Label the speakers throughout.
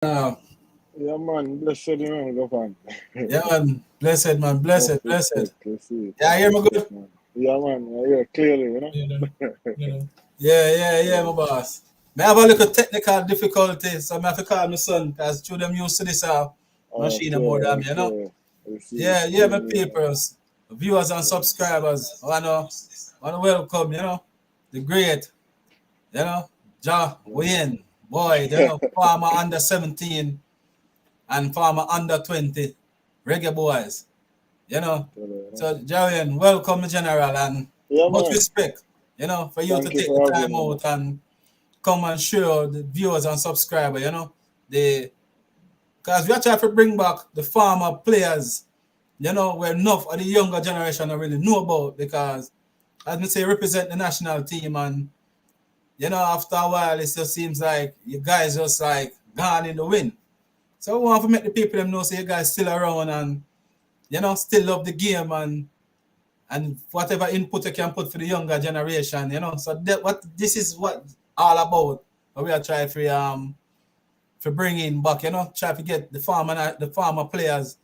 Speaker 1: Now,
Speaker 2: Yeah, man, blessed man, go on.
Speaker 1: yeah, man. Blessed, man. Blessed,
Speaker 2: Enough
Speaker 1: blessed.
Speaker 2: respect, you see.
Speaker 1: Yeah, I hear me
Speaker 2: Respect,
Speaker 1: good.
Speaker 2: man. Yeah, man, I hear clearly, you know.
Speaker 1: You know, you know. Yeah, my
Speaker 2: Yeah,
Speaker 1: boss. May have a little technical difficulty, so I have to call my son because through them used to this machine more than me, you know.
Speaker 2: okay. I see,
Speaker 1: Yeah, my
Speaker 2: clearly, man.
Speaker 1: peoples, viewers and subscribers, wanna welcome, the great, Jahwayne Boyd, former under 17 and former under 20 reggae boys. you know.
Speaker 2: Tell you, you know.
Speaker 1: So, Jarian, welcome, General, and
Speaker 2: Yeah,
Speaker 1: much
Speaker 2: man.
Speaker 1: respect, for you to
Speaker 2: Thank you
Speaker 1: take the
Speaker 2: for having
Speaker 1: time
Speaker 2: me,
Speaker 1: out
Speaker 2: man.
Speaker 1: and come and show the viewers and subscribers, the because we are trying to bring back the former players, where enough of the younger generation don't really know about because, as me say, represent the national team and, after a while, it just seems like you guys just like gone in the wind. So we want to make the people them know so you guys still around and, still love the game and whatever input you can put for the younger generation, So that what this is what all about. What we are trying for bringing back, try to get the farmer players,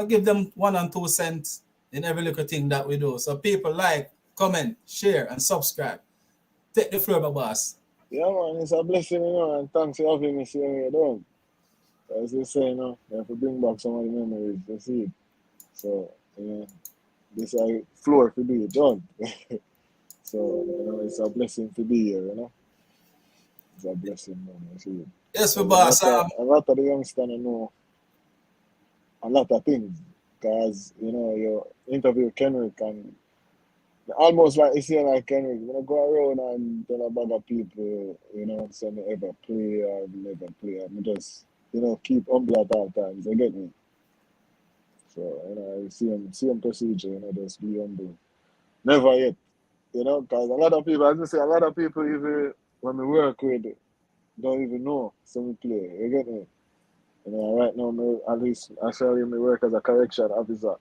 Speaker 1: give them 1 and 2 cents in every little thing that we do. So people like, comment, share, and subscribe. Take the floor, my boss.
Speaker 2: Yeah, man, it's a blessing, and thanks for having me seeing you doing. As you say, you have to bring back some of the memories, you see. So, this is a floor to be done. So, it's a blessing to be here, It's a blessing, man. You see.
Speaker 1: Yes, my
Speaker 2: Because
Speaker 1: boss.
Speaker 2: a lot of the youngsters know a lot of things. Because, you interview Kenrick and almost like you see like Kenrick, when I go around and tell about other people, say me ever play or never play. I just, keep humble at all times. You get me? So, same procedure, just be humble. Never yet, because a lot of people, as I say, a lot of people even when we work with don't even know some play. You get me? Right now, at least actually, me work as a correction officer,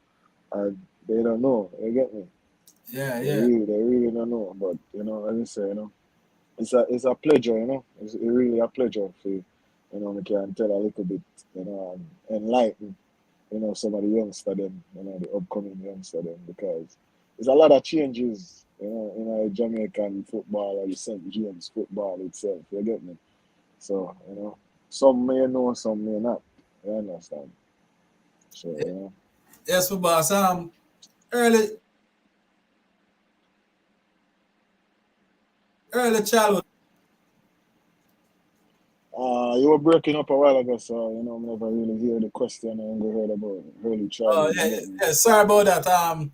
Speaker 2: and they don't know. You get me?
Speaker 1: Yeah.
Speaker 2: They really don't know. But as I say, it's a pleasure. It's really a pleasure for we can tell a little bit, and enlighten, some of the youngster them, the upcoming youngster them, because there's a lot of changes, in Jamaican football or the St. James football itself. You get me? So, some may know, some may not. You understand? So,
Speaker 1: Yes, my boss. Early early childhood.
Speaker 2: you were breaking up a while ago, so, I never really hear the question and go heard about early
Speaker 1: Oh
Speaker 2: childhood.
Speaker 1: yeah,
Speaker 2: You
Speaker 1: yeah,
Speaker 2: get me?
Speaker 1: yeah. Sorry about that.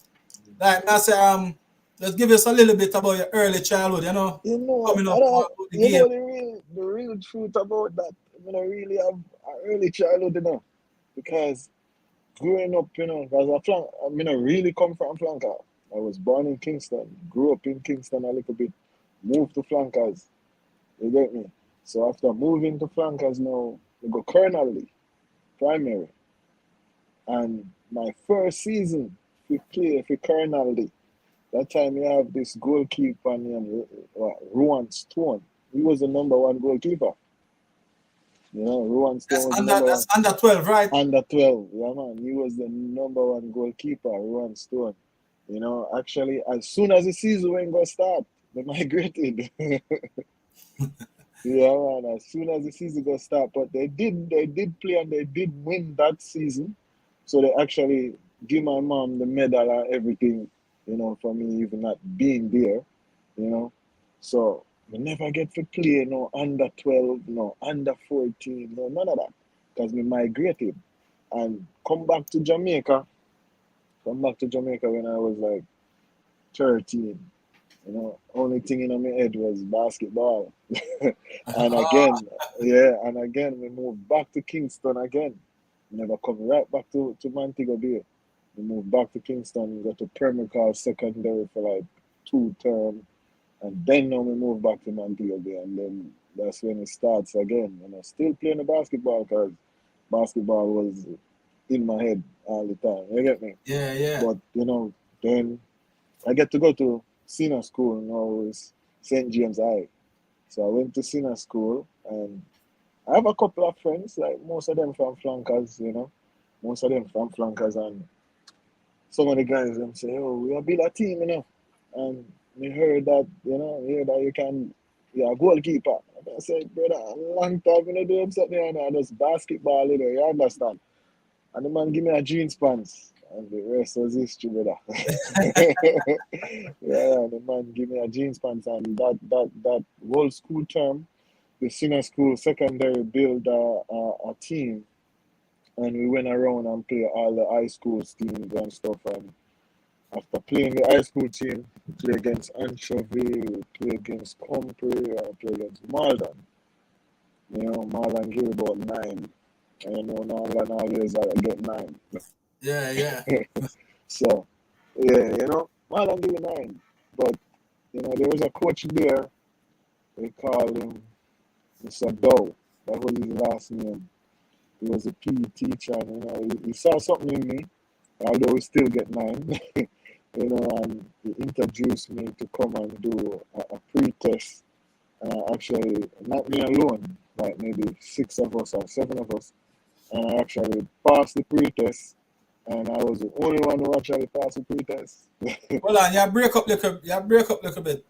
Speaker 1: Like I say, just give us a little bit about your early childhood. Coming
Speaker 2: I
Speaker 1: up
Speaker 2: don't,
Speaker 1: about the game.
Speaker 2: the real truth about that. I don't really have an early childhood, because growing up, as a flank, I mean, I really come from flanker. I was born in Kingston, grew up in Kingston a little bit, moved to flankers. You get me? So after moving to flankers now, we go Colonel primary. And my first season, we play for Colonel. That time you have this goalkeeper named Ruan Stone. He was the number one goalkeeper. Ruan Stone
Speaker 1: That's
Speaker 2: was the
Speaker 1: under
Speaker 2: number
Speaker 1: that's
Speaker 2: one.
Speaker 1: under 12, right?
Speaker 2: Under 12, yeah, man. He was the number one goalkeeper, Ruan Stone. Actually, as soon as the season went going to start, they migrated. Yeah, man. As soon as the season going to start, but they did play and they did win that season. So they actually give my mom the medal and everything, for me even not being there, you know. So we never get to play no under 12, no under 14, no none of that. Because we migrated and come back to Jamaica when I was like 13. Only thing in my head was basketball. and again, we moved back to Kingston again. Never come right back to Montego Bay. We moved back to Kingston, got to Permical Secondary for like 2 terms, and then now we moved back to Montego Bay, and then that's when it starts again. Still playing the basketball because basketball was in my head all the time. You get me?
Speaker 1: Yeah.
Speaker 2: But then I get to go to senior school now is St. James High. So I went to senior school and I have a couple of friends, like most of them from flankers, most of them from flankers, and some of the guys them say, "Oh, we are build a team, And we heard that, you can, you're a goalkeeper." And I said, "Brother, a long time you know doing something, and just basketball, you understand?" And the man give me a jeans pants, and the rest was history, brother. Yeah, the man give me a jeans pants, and that whole school term, the senior school, secondary build a team, and we went around and play all the high school teams and stuff. And after playing the high school team, play against Anchovy, play against Compre, play against Malden. Malden give about 9. And nowadays I get 9.
Speaker 1: Yeah.
Speaker 2: So, yeah, Malden give 9. But, there was a coach there, they called him Mr. Dow. That was his last name. He was a PE teacher, and, he saw something in me, although we still get 9. And he introduced me to come and do a pre-test. Actually, not me alone, like maybe 6 of us or 7 of us. And I actually passed the pre-test, and I was the only one who actually passed the pre-test.
Speaker 1: Hold on, you break up little bit.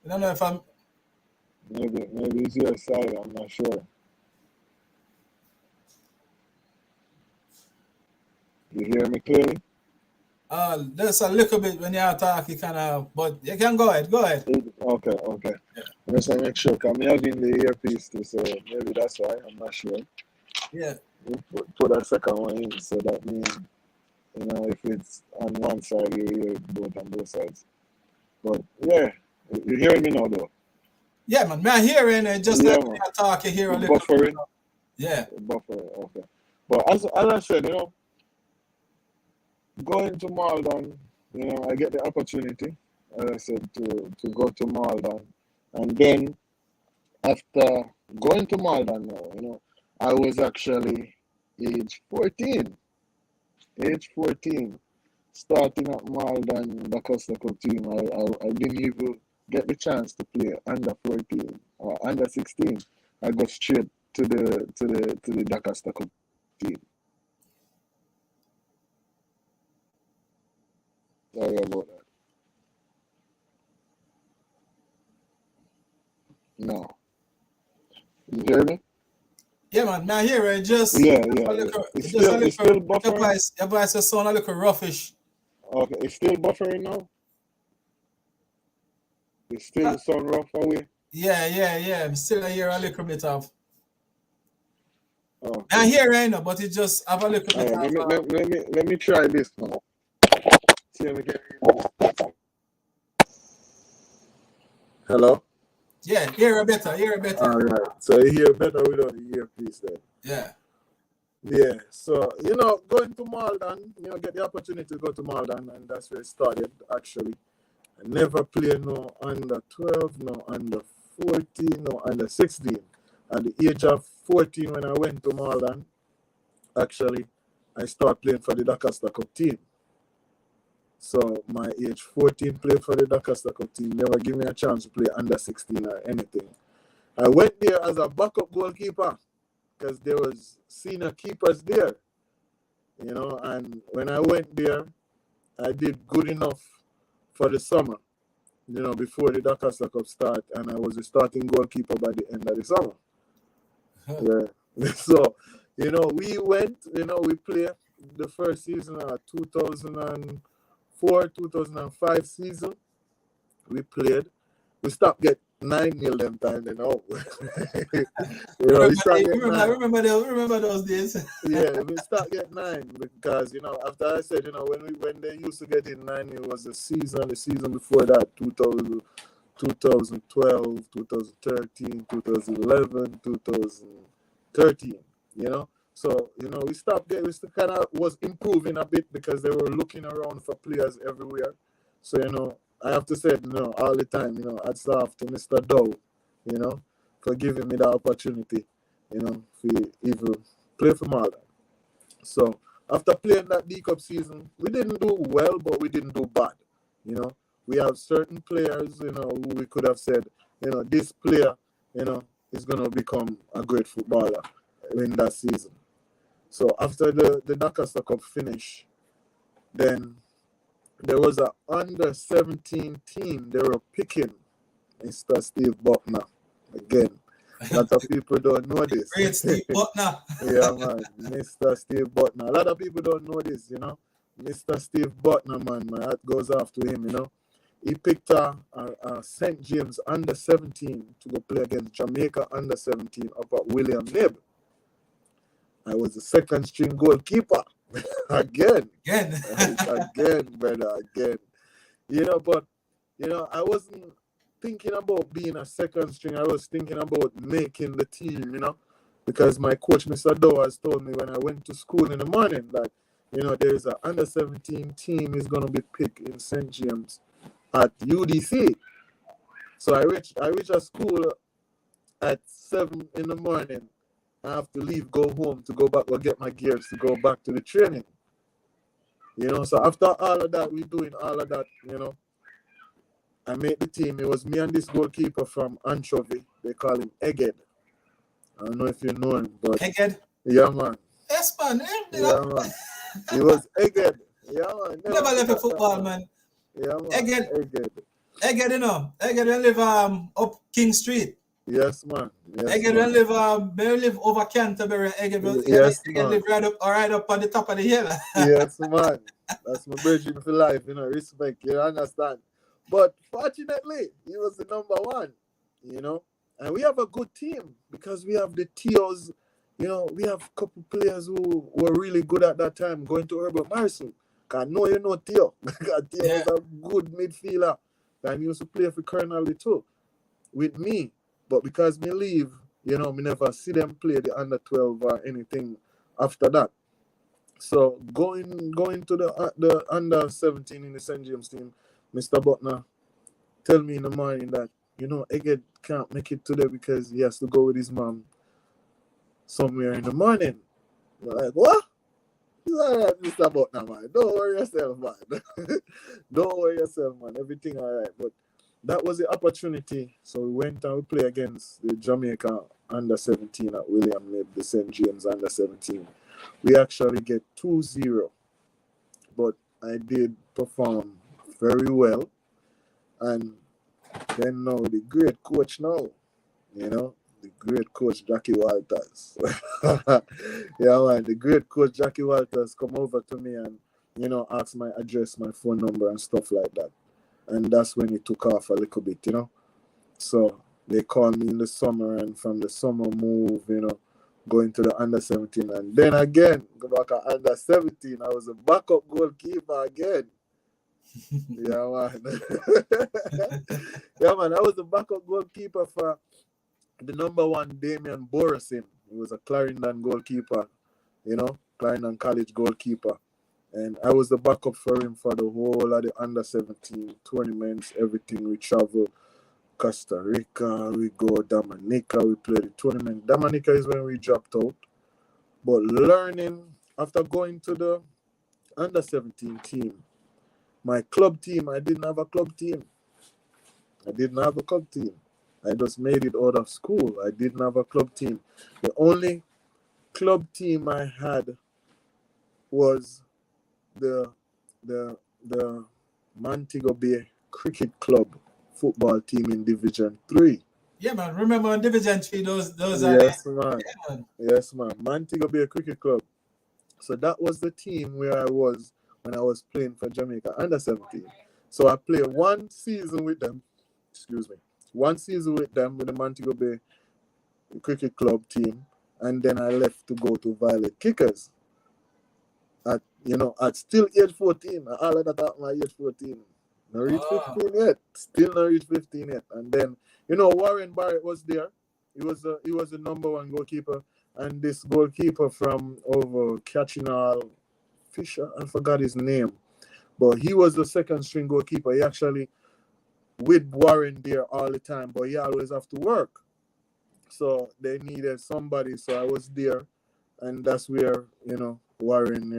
Speaker 1: I don't know if I'm...
Speaker 2: Maybe it's your side, I'm not sure. You hear me clearly?
Speaker 1: There's a little bit when you talk, you kind of, but you can go ahead.
Speaker 2: Okay.
Speaker 1: Yeah.
Speaker 2: I just want to make sure, because I'm having the earpiece too, so maybe that's why, I'm not sure.
Speaker 1: Yeah.
Speaker 2: We put that second one in, so that means, if it's on one side, you hear it both on both sides. But, yeah, you're hearing me now, though?
Speaker 1: Yeah, man, I'm hearing it, just like when you talk, you hear a little
Speaker 2: buffering.
Speaker 1: bit. Yeah.
Speaker 2: Buffering, okay. But as I said, going to Malden, I get the opportunity, as I said, to go to Malden. And then after going to Malden now, I was actually age 14. Starting at Malden, the Costaco team. I didn't even get the chance to play under 14 or under 16. I got straight to the Costaco team. Sorry about that. No. You hear me?
Speaker 1: Yeah, man, I hear it. Just
Speaker 2: It's still buffering.
Speaker 1: Your voice sound a little roughish.
Speaker 2: Okay, it's still buffering now. It's still sound rough away.
Speaker 1: Yeah. I'm still hear a little bit of.
Speaker 2: Okay.
Speaker 1: I hear it, but it just have a little bit of.
Speaker 2: Let me try this now. See if we can hear this. Hello?
Speaker 1: Yeah, hear it better.
Speaker 2: All right. So you hear better without the earpiece then.
Speaker 1: Yeah.
Speaker 2: Yeah. So, going to Malden, get the opportunity to go to Malden, and that's where it started, actually. I never played no under 12, no under 14, no under 16. At the age of 14, when I went to Malden, actually, I started playing for the Dakasta Cup team. So my age 14 played for the Dakasta Cup team. Never give me a chance to play under 16 or anything. I went there as a backup goalkeeper because there was senior keepers there. And when I went there, I did good enough for the summer, before the Dakasta Cup start, and I was the starting goalkeeper by the end of the summer. Yeah. So, we went, we played the first season of 2004, 2005 season. We played. We stopped getting 9-0 them time,
Speaker 1: Remember those days.
Speaker 2: Yeah, we start getting 9 because after I said when they used to get in 9, it was the season before that 2012, 2013, 2011, 2013. So we stopped getting. We kind of was improving a bit because they were looking around for players everywhere. So I have to say, all the time, hats off to Mr. Dow, for giving me the opportunity, to even play for Malden. So after playing that D-Cup season, we didn't do well, but we didn't do bad. We have certain players, who we could have said, this player, is going to become a great footballer in that season. So after the Doncaster Cup finish, then there was an under-17 team. They were picking Mr. Steve Buckner. Again, a lot of people don't know this.
Speaker 1: Great Steve Buckner.
Speaker 2: Yeah, man. Mr. Steve Buckner. A lot of people don't know this, you know. Mr. Steve Buckner, man, my heart goes off to him, you know. He picked a St. James under-17 to go play against Jamaica under-17 up at William Nib. I was the second string goalkeeper. Again, brother, again. You know, but, you know, I wasn't thinking about being a second string. I was thinking about making the team, you know, because my coach, Mr. Dowers, told me when I went to school in the morning that, you know, there's an under-17 team is going to be picked in St. James at UDC. So I reach a school at 7 in the morning. I have to leave, go home to go back or get my gears to go back to the training. You know, so after all of that, we doing all of that, you know, I made the team. It was me and this goalkeeper from Anchovy. They call him Egged. I don't know if you know him, but
Speaker 1: Egged?
Speaker 2: Yeah, man.
Speaker 1: Yes, man.
Speaker 2: Yeah, man. He was Egged. Yeah, man.
Speaker 1: Never left the football, man.
Speaker 2: Yeah, man.
Speaker 1: Egged, you know. Egged live up King Street.
Speaker 2: Yes, man. Yes,
Speaker 1: Egged live over Canterbury. Egged live right up on the top of the hill.
Speaker 2: Yes, man. That's my bridging for life, you know. Respect, you understand. But fortunately, he was the number one, you know. And we have a good team because we have the Teos, you know, we have a couple players who were really good at that time going to Urban Morrison. Because I know you know Teo. Because Teo was a good midfielder. And he used to play for Colonel too with me. But because me leave, you know, me never see them play the under 12 or anything after that. So going to the under 17 in the St. James team, Mr. Buckner tell me in the morning that, you know, Egged can't make it today because he has to go with his mom somewhere in the morning. We're like, what? He's all right, Mr. Buckner, man. Don't worry yourself, man. Don't worry yourself, man. Everything all right. But that was the opportunity. So we went and we played against the Jamaica under 17 at William Nib, the St. James under 17. We actually get 2-0. But I did perform very well. And then now the great coach now, you know, the great coach Jackie Walters. Yeah, man, the great coach Jackie Walters come over to me and, you know, ask my address, my phone number and stuff like that. And that's when it took off a little bit, you know. So they called me in the summer, and from the summer move, you know, going to the under 17. And then again, go back at under 17, I was a backup goalkeeper again. Yeah, man. Yeah, man, I was the backup goalkeeper for the number one Damien Borosin. He was a Clarendon goalkeeper, you know, Clarendon College goalkeeper. And I was the backup for him for the whole of the under 17 tournaments, everything. We travel Costa Rica, we go Dominica, we play the tournament. Dominica is when we dropped out. But learning, after going to the under 17 team, my club team, I didn't have a club team. I just made it out of school. I didn't have a club team. The only club team I had was the Montego Bay Cricket Club football team in Division 3.
Speaker 1: Yeah, man. Remember in Division 3, those
Speaker 2: Yes, man. Yeah, man. Yes, man. Montego Bay Cricket Club. So that was the team where I was when I was playing for Jamaica under 17. So I played one season with them. One season with them with the Montego Bay Cricket Club team, and then I left to go to Violet Kickers. At still age 14. All of that at my age 14. Not reach 15 yet. Still not reach 15 yet. And then, Warren Barrett was there. He was the number one goalkeeper. And this goalkeeper from over Catchinall Fisher, I forgot his name. But he was the second string goalkeeper. He actually with Warren there all the time, but he always have to work. So they needed somebody. So I was there. And that's where, Warren,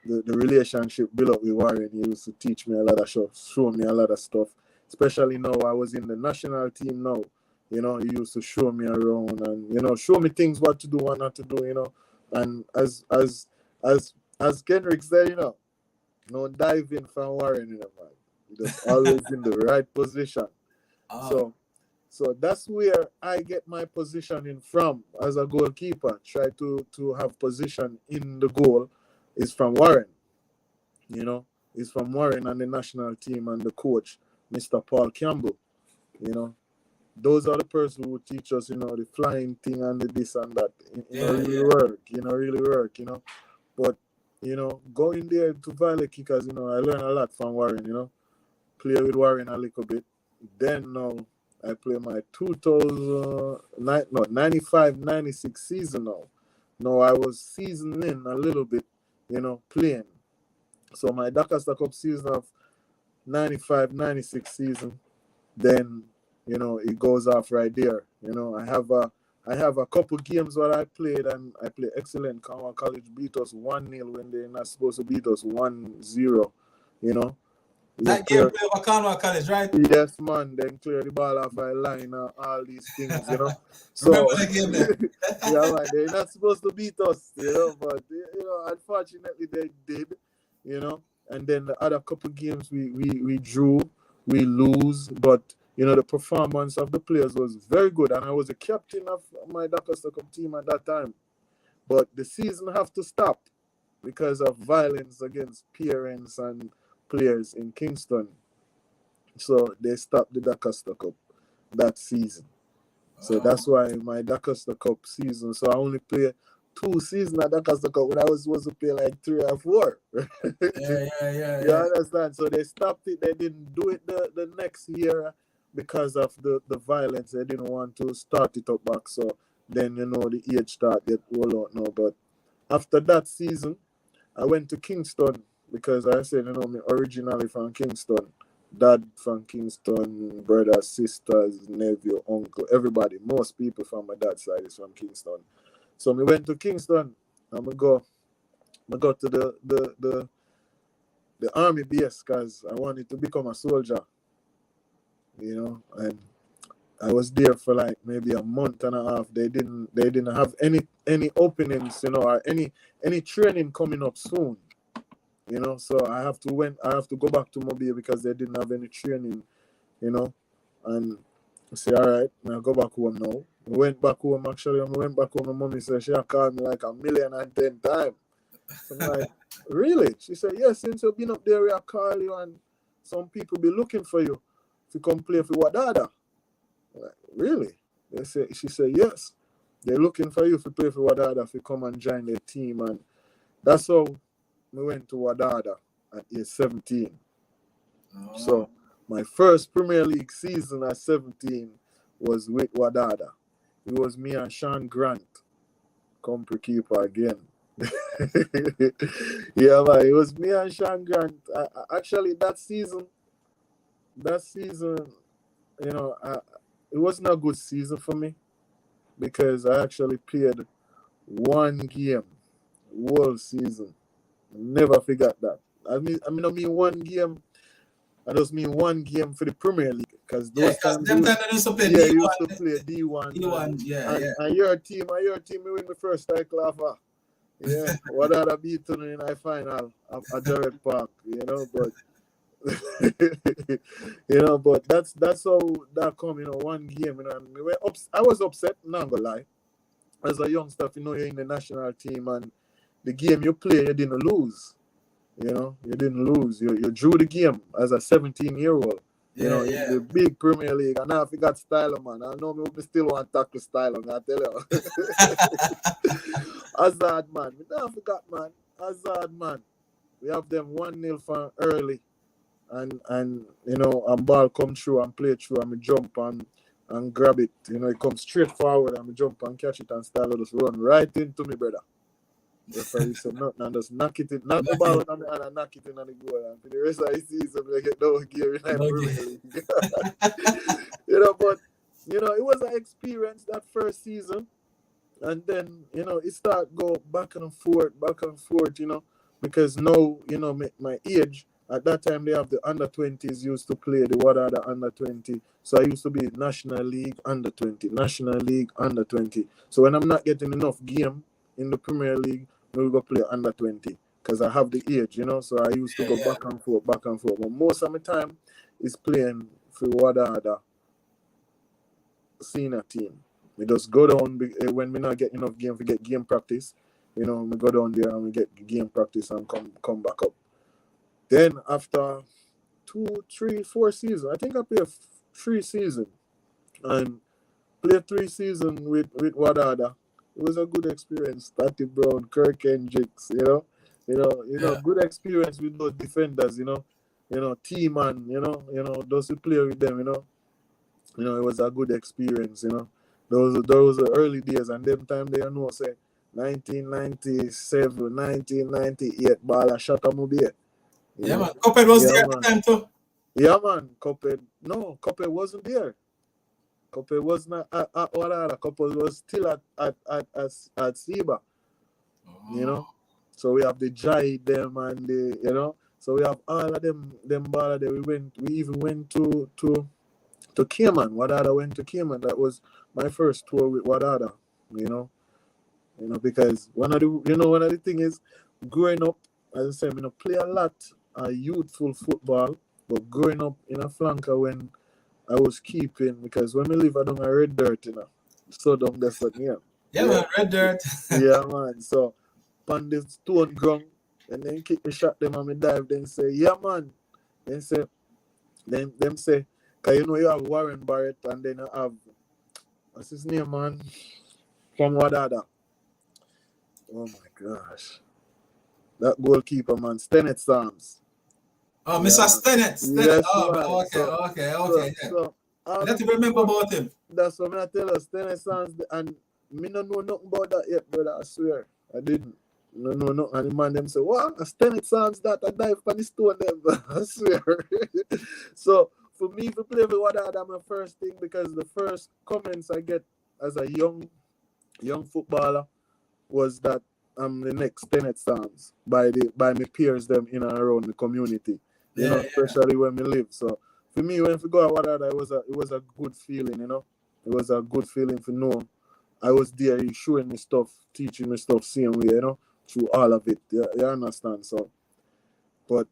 Speaker 2: the relationship built up with Warren. He used to teach me a lot of stuff, show me a lot of stuff. Especially now I was in the national team now. You know, he used to show me around and, you know, show me things what to do, what not to do, you know. And as Kendrick said, you know, no diving from Warren, you know, man. He just always in the right position.
Speaker 1: Oh.
Speaker 2: So that's where I get my positioning from as a goalkeeper. Try to have position in the goal is from Warren. You know, is from Warren and the national team and the coach, Mr. Paul Campbell. You know, those are the person who teach us, you know, the flying thing and the this and that. Really work, you know. But, you know, going there to Valley Kickers, you know, I learned a lot from Warren, you know. Play with Warren a little bit. Then now I play my 95-96 season now. Now I was seasoning a little bit, you know, playing. So my Dakar Cup season of 95-96 season, then, you know, it goes off right there. You know, I have a couple games where I played and I play excellent. Cornwall College beat us 1-0 when they're not supposed to beat us 1-0, you know.
Speaker 1: That game play over Cornwall College, right?
Speaker 2: Yes, man. Then clear the ball off our line and all these things, you know. So,
Speaker 1: Remember the game there?
Speaker 2: yeah, man, they're not supposed to beat us, you know, but, you know, unfortunately they did, you know. And then the other couple games we drew, we lose, but, you know, the performance of the players was very good. And I was the captain of my Dakar Cup team at that time. But the season have to stop because of violence against parents and players in Kingston. So they stopped the Dakar Cup that season. So that's why my Dakar Cup season. So I only play 2 seasons at Dakar Cup when I was supposed to play like 3 or 4.
Speaker 1: Yeah.
Speaker 2: You understand? So they stopped it. They didn't do it the next year because of the violence. They didn't want to start it up back. So then, you know, the age start get roll out now. But after that season, I went to Kingston because I said, you know, me originally from Kingston. Dad from Kingston, brothers, sisters, nephew, uncle, everybody. Most people from my dad's side is from Kingston. So we went to Kingston and we go to the army base because I wanted to become a soldier. You know, and I was there for like maybe a month and a half. They didn't have any openings, you know, or any training coming up soon. You know, so I have to go back to Mobile because they didn't have any training, you know. And I say, all right, I'll go back home now. I went back home actually. When I went back home, my mommy said she had called me like 1,010,000 times. So I'm like, really? She said, yes, since you've been up there, we'll call you and some people be looking for you to come play for Wadada. I'm like, really? She said, yes. They're looking for you to play for Wadada to come and join their team. And that's how we went to Wadada at age 17. So my first Premier League season at 17 was with Wadada. It was me and Sean Grant, company keeper again. Yeah, man, it was me and Sean Grant. Actually, that season, you know, it wasn't a good season for me because I actually played one game, whole season. Never forgot that. I mean one game. I just mean one game for the Premier League because those times
Speaker 1: them time they used to play
Speaker 2: D1.
Speaker 1: D1.
Speaker 2: Used to play D1.
Speaker 1: D1,
Speaker 2: and your team, we win the first title of yeah. What other beat in the final at Jared Park, you know, but you know, but that's how that come, you know, one game, you know, and I was upset, not gonna lie. As a youngster, you know, you're in the national team and the game you play, you didn't lose. You know, you didn't lose. You drew the game as a 17-year-old. You know, in the big Premier League. And now if you got Styler, man, I know me still want to tackle Styler, I tell you. Hazard, man. We never forgot, man. Hazard, man. We have them 1-0 from early. And you know, and ball come through and play through and we jump and grab it. You know, it comes straight forward and we jump and catch it and Styler just run right into me, brother. Referee said nothing and just knock the ball on the hand and knock it in on the goal. And for the rest of the season, they get no gear in Premier League. You know, but, you know, it was an experience that first season. And then, you know, it started go back and forth, you know, because now, you know, my age, At that time, they have the under-20s used to play the Wadada under-20. So I used to be National League under-20, National League under-20. So when I'm not getting enough game in the Premier League, we'll go play under-20 because I have the age, you know. So I used to go back and forth, back and forth. But most of my time is playing for Wadada senior team. We just go down when we not get enough game, we get game practice. You know, we go down there and we get game practice and come back up. Then after 2, 3, 4 seasons, I think I played 3 seasons and played 3 seasons with Wadada. It was a good experience. Statty Brown, Kirk Hendricks, good experience with those defenders, T-Man, those who play with them, it was a good experience, Those were early days, and them time they say 1997, 1998, ball a shot on Mobile.
Speaker 1: Yeah, man. Cuphead was there at the time too.
Speaker 2: Yeah, man. Cuphead wasn't there. Cuphead was not at Wadada. Cuphead was still at Seba. So we have the Jai them and the so we have all of them baller there. We even went to Cayman. Wadada went to Cayman. That was my first tour with Wadada, because one of the thing is growing up, as I said, play a lot youthful football, but growing up in a flanker when I was keeping, because when we live I don't red dirt, so down that's what man,
Speaker 1: red dirt.
Speaker 2: Yeah, man. So on the stone ground, and then kick the shot them and me dive, then say, yeah, man. Then say, them say, because you have Warren Barrett, and then I have, what's his name, man? From Wadada. Oh my gosh. That goalkeeper, man, Stennett Psalms.
Speaker 1: Oh, Mr. Stennett.
Speaker 2: Yes,
Speaker 1: okay. So, I have to remember about him.
Speaker 2: That's what I tell you, Stennett Psalms, and me don't know nothing about that yet, brother. I swear. I didn't. No. And the man them say, what? Stennett Psalms that I dive on the stone them. I swear. So for me to play with Wadada, that's my first thing, because the first comments I get as a young footballer was that I'm the next Stennett Psalms by my peers them in and around the community. Especially when we live. So for me, when we go to Wadada, it was a good feeling, It was a good feeling to know I was there showing me stuff, teaching me stuff, same way, through all of it. You understand? So, but,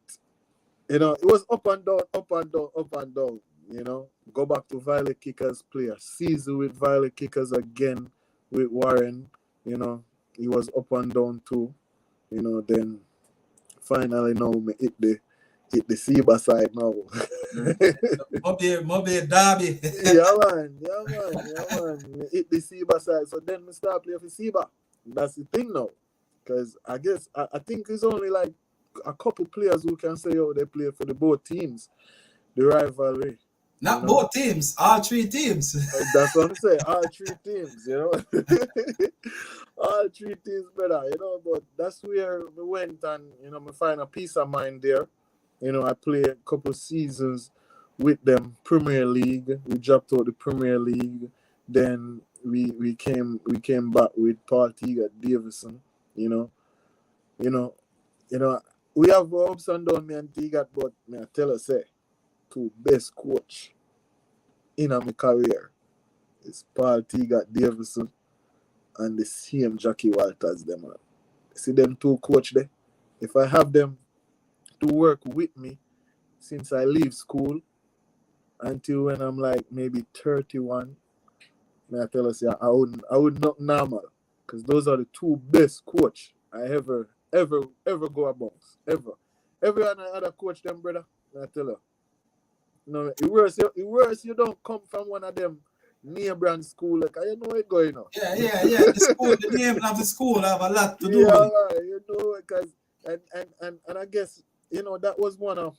Speaker 2: it was up and down, Go back to Violet Kickers player. Season with Violet Kickers again with Warren, he was up and down too, then finally now me hit the Seba side now.
Speaker 1: Mobile Derby.
Speaker 2: Yeah, man. Me hit the Seba side. So then we start playing for Seba. That's the thing now. Because I think it's only like a couple players who can say, they play for the both teams. The rivalry.
Speaker 1: Not both teams, all 3 teams.
Speaker 2: That's what I'm saying. All 3 teams, All 3 teams, brother, But that's where we went and, we find a peace of mind there. I played a couple seasons with them, Premier League. We dropped out the Premier League. Then we came back with Paul Teagat Davison. We have ups and downs, me and Teagat, but I tell you, say, 2 best coach in my career is Paul Teagat Davison and the same Jackie Walters, them. See them 2 coach there. If I have them to work with me since I leave school until when I'm like maybe 31, may I tell us, I would not normal, because those are the 2 best coach I ever go amongst, ever. Every other coach them, brother, may I tell you. It worse you don't come from one of them name brand school, like I know it going on.
Speaker 1: Yeah. The name of the school have a lot to do with
Speaker 2: it. Because and I guess that was one of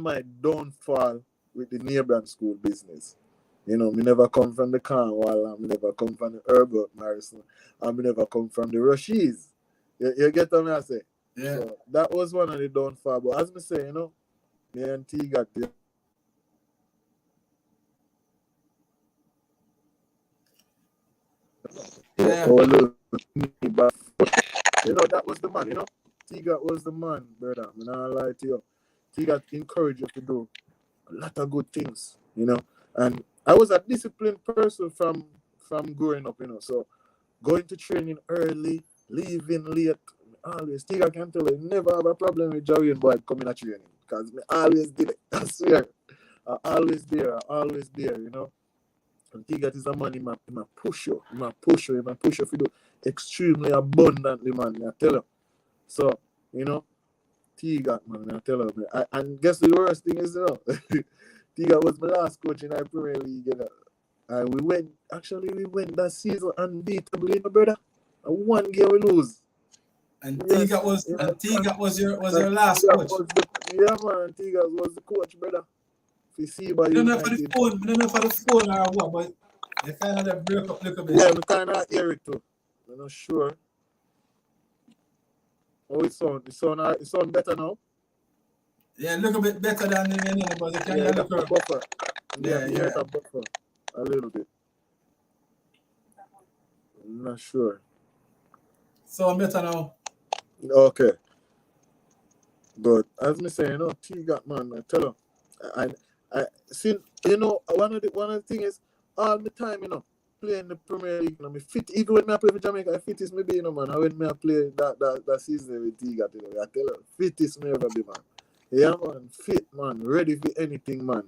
Speaker 2: my downfall with the name brand school business. Me never come from the Cornwall, I never come from the Herbert Morrison, I never come from the Rushies. You get what I say?
Speaker 1: Yeah.
Speaker 2: So that was one of the downfall. But as I say, me and T got the that was the man, Tigat was the man, brother. I'm not lie to you. He got encouraged you to do a lot of good things, you know. And I was a disciplined person from growing up, you know. So going to training early, leaving late, always. Tiga can tell you, never have a problem with Jahwayne Boyd coming at training because I always did it. I swear, I always there, you know. And Tiga is a man, he might push you, he might push you if you do extremely abundantly, man. I tell you. So, you know, Tiga, man, I tell you. And guess the worst thing is, you know, Tiga was my last coach in our Premier League, you know. And we went that season unbeatable, my brother. And one game we lose.
Speaker 1: And Tiga was your last coach.
Speaker 2: Man, Tiga was the coach, brother. You see, but
Speaker 1: I don't know for the phone or what, but they kind of break up a little bit.
Speaker 2: Yeah, we kind of hear it too. I'm not sure. Oh, it sound better now?
Speaker 1: Yeah, a little bit better than the but they kind
Speaker 2: Yeah,
Speaker 1: of
Speaker 2: that's
Speaker 1: look
Speaker 2: a buffer.
Speaker 1: Yeah.
Speaker 2: It's a buffer. A little bit. I'm not sure.
Speaker 1: So better now.
Speaker 2: Okay. But as me say, you know, Tiga, man, I tell you, I see, you know, one of the things is all the time, you know, playing the Premier League, you know, me fit, even when I play for Jamaica, I fit is me be, you know, man. And when I play that season with Tiga, you know, I tell you, fit is me ever be, man. Yeah, man, fit, man, ready for anything, man.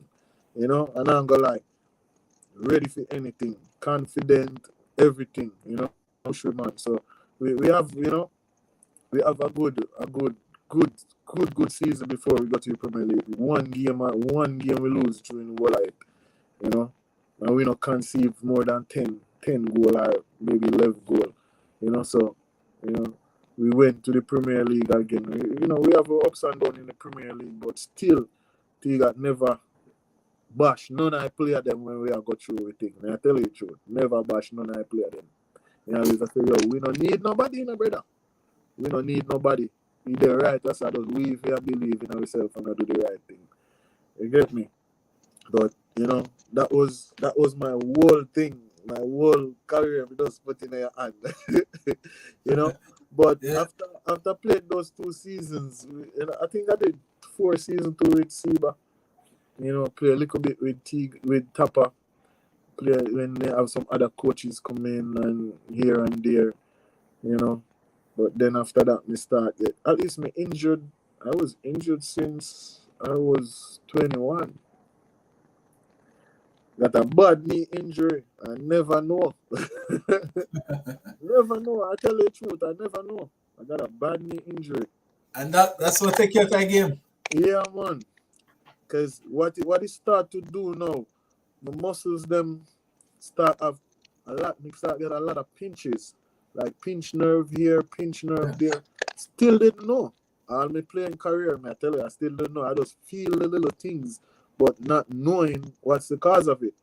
Speaker 2: You know, and I'm gonna lie, ready for anything, confident, everything, you know, sure, man. So we have, you know, we have a good season before we got to the Premier League. One game we lose during the World, you know, and we not conceive more than 10 goal or maybe 11 goal, you know. So, you know, we went to the Premier League again. You know, we have our ups and downs in the Premier League, but still, they got never bash none of I player them when we are go through everything. And I tell you the truth, never bash none of I player them. You know, I say, yo, we don't need nobody, you know, brother. We don't need nobody. We the right, that's how we believe in ourselves and do the right thing. You get me? But you know, that was my whole thing, my whole career. We just put in your hand, you know. But after playing those 2 seasons, you know, I think I did 4 seasons with Siba. You know, play a little bit with Tapa. Play when they have some other coaches come in and here and there, you know. But then after that, me started. At least me injured. I was injured since I was 21. Got a bad knee injury. I never know. Never know. I tell you the truth. I never know. I got a bad knee injury.
Speaker 1: And that's what take you out of the game.
Speaker 2: Yeah, man. Because what it start to do now, the muscles them start have a lot. Me start get a lot of pinches. Like pinch nerve here, pinch nerve there. Still didn't know. All my playing career, I tell you, I still don't know. I just feel the little things, but not knowing what's the cause of it.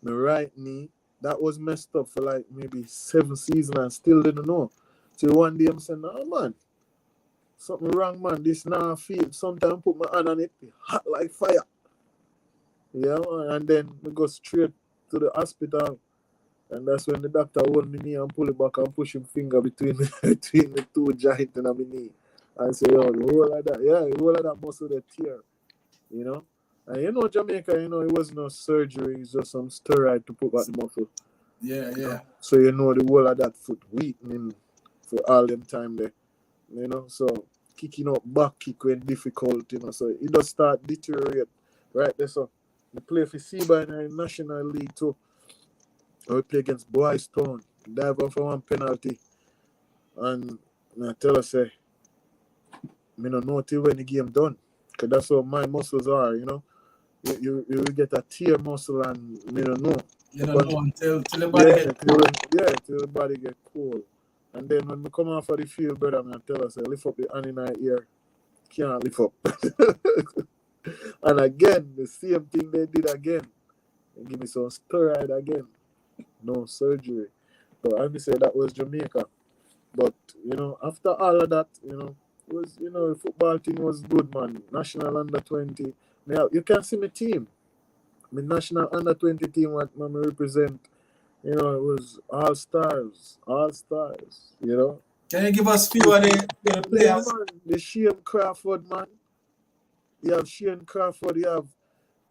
Speaker 2: My right knee, that was messed up for like maybe 7 seasons and still didn't know. Till one day I'm saying, no man, something wrong, man. This now I feel. Sometimes I put my hand on it, it hot like fire. Yeah, and then we go straight to the hospital. And that's when the doctor hold my knee and pull it back and push him finger between the 2 joints in my knee. And say, yo, the whole of that muscle they tear. You know? And you know Jamaica, you know, it wasn't no surgery, it's just some steroid to put back the muscle.
Speaker 1: Yeah.
Speaker 2: So you know the whole of that foot weakening for all them time there. You know, so kicking up back kick when difficult, you know, so it does start deteriorate. Right there, so we play for Siba in the National League too. We play against boyz, dive off for 1 penalty. And I tell her, say, I don't know till when the game done. Because that's how my muscles are, you know. You get a tear muscle and I don't know.
Speaker 1: You don't know until the body get cool.
Speaker 2: Till the body get cool. And then when we come off of the field, brother, I tell her, say, lift up the hand in our ear. Can't lift up. And again, the same thing they did again. They give me some steroid again. No surgery. But I would say that was Jamaica. But, you know, after all of that, you know, it was, you know, the football team was good, man. National under 20. Now, you can see my team. My national under 20 team, what I represent, you know, it was all stars, you know.
Speaker 1: Can you give us a few of the players?
Speaker 2: Yeah, man. The Shane Crawford, man.
Speaker 3: You have Shane Crawford. You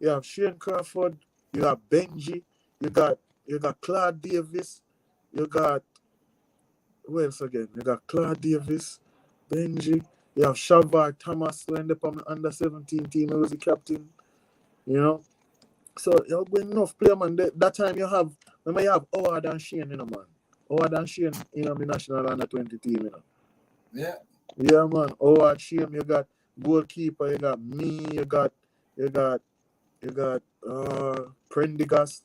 Speaker 3: have Shane Crawford. You have Benji. You got Claude Davis. You got who else again? You got Claude Davis, Benji. You have Shavar Thomas who ended up on the under-17 team. He was the captain. You know. So you're going enough player, man. That time you have Howard and Shane, you know, man. Howard and Shane, you know, the national under-20 team, you know.
Speaker 1: Yeah.
Speaker 3: Yeah, man. Howard, Shane, you got goalkeeper, you got me, you got Prendergast,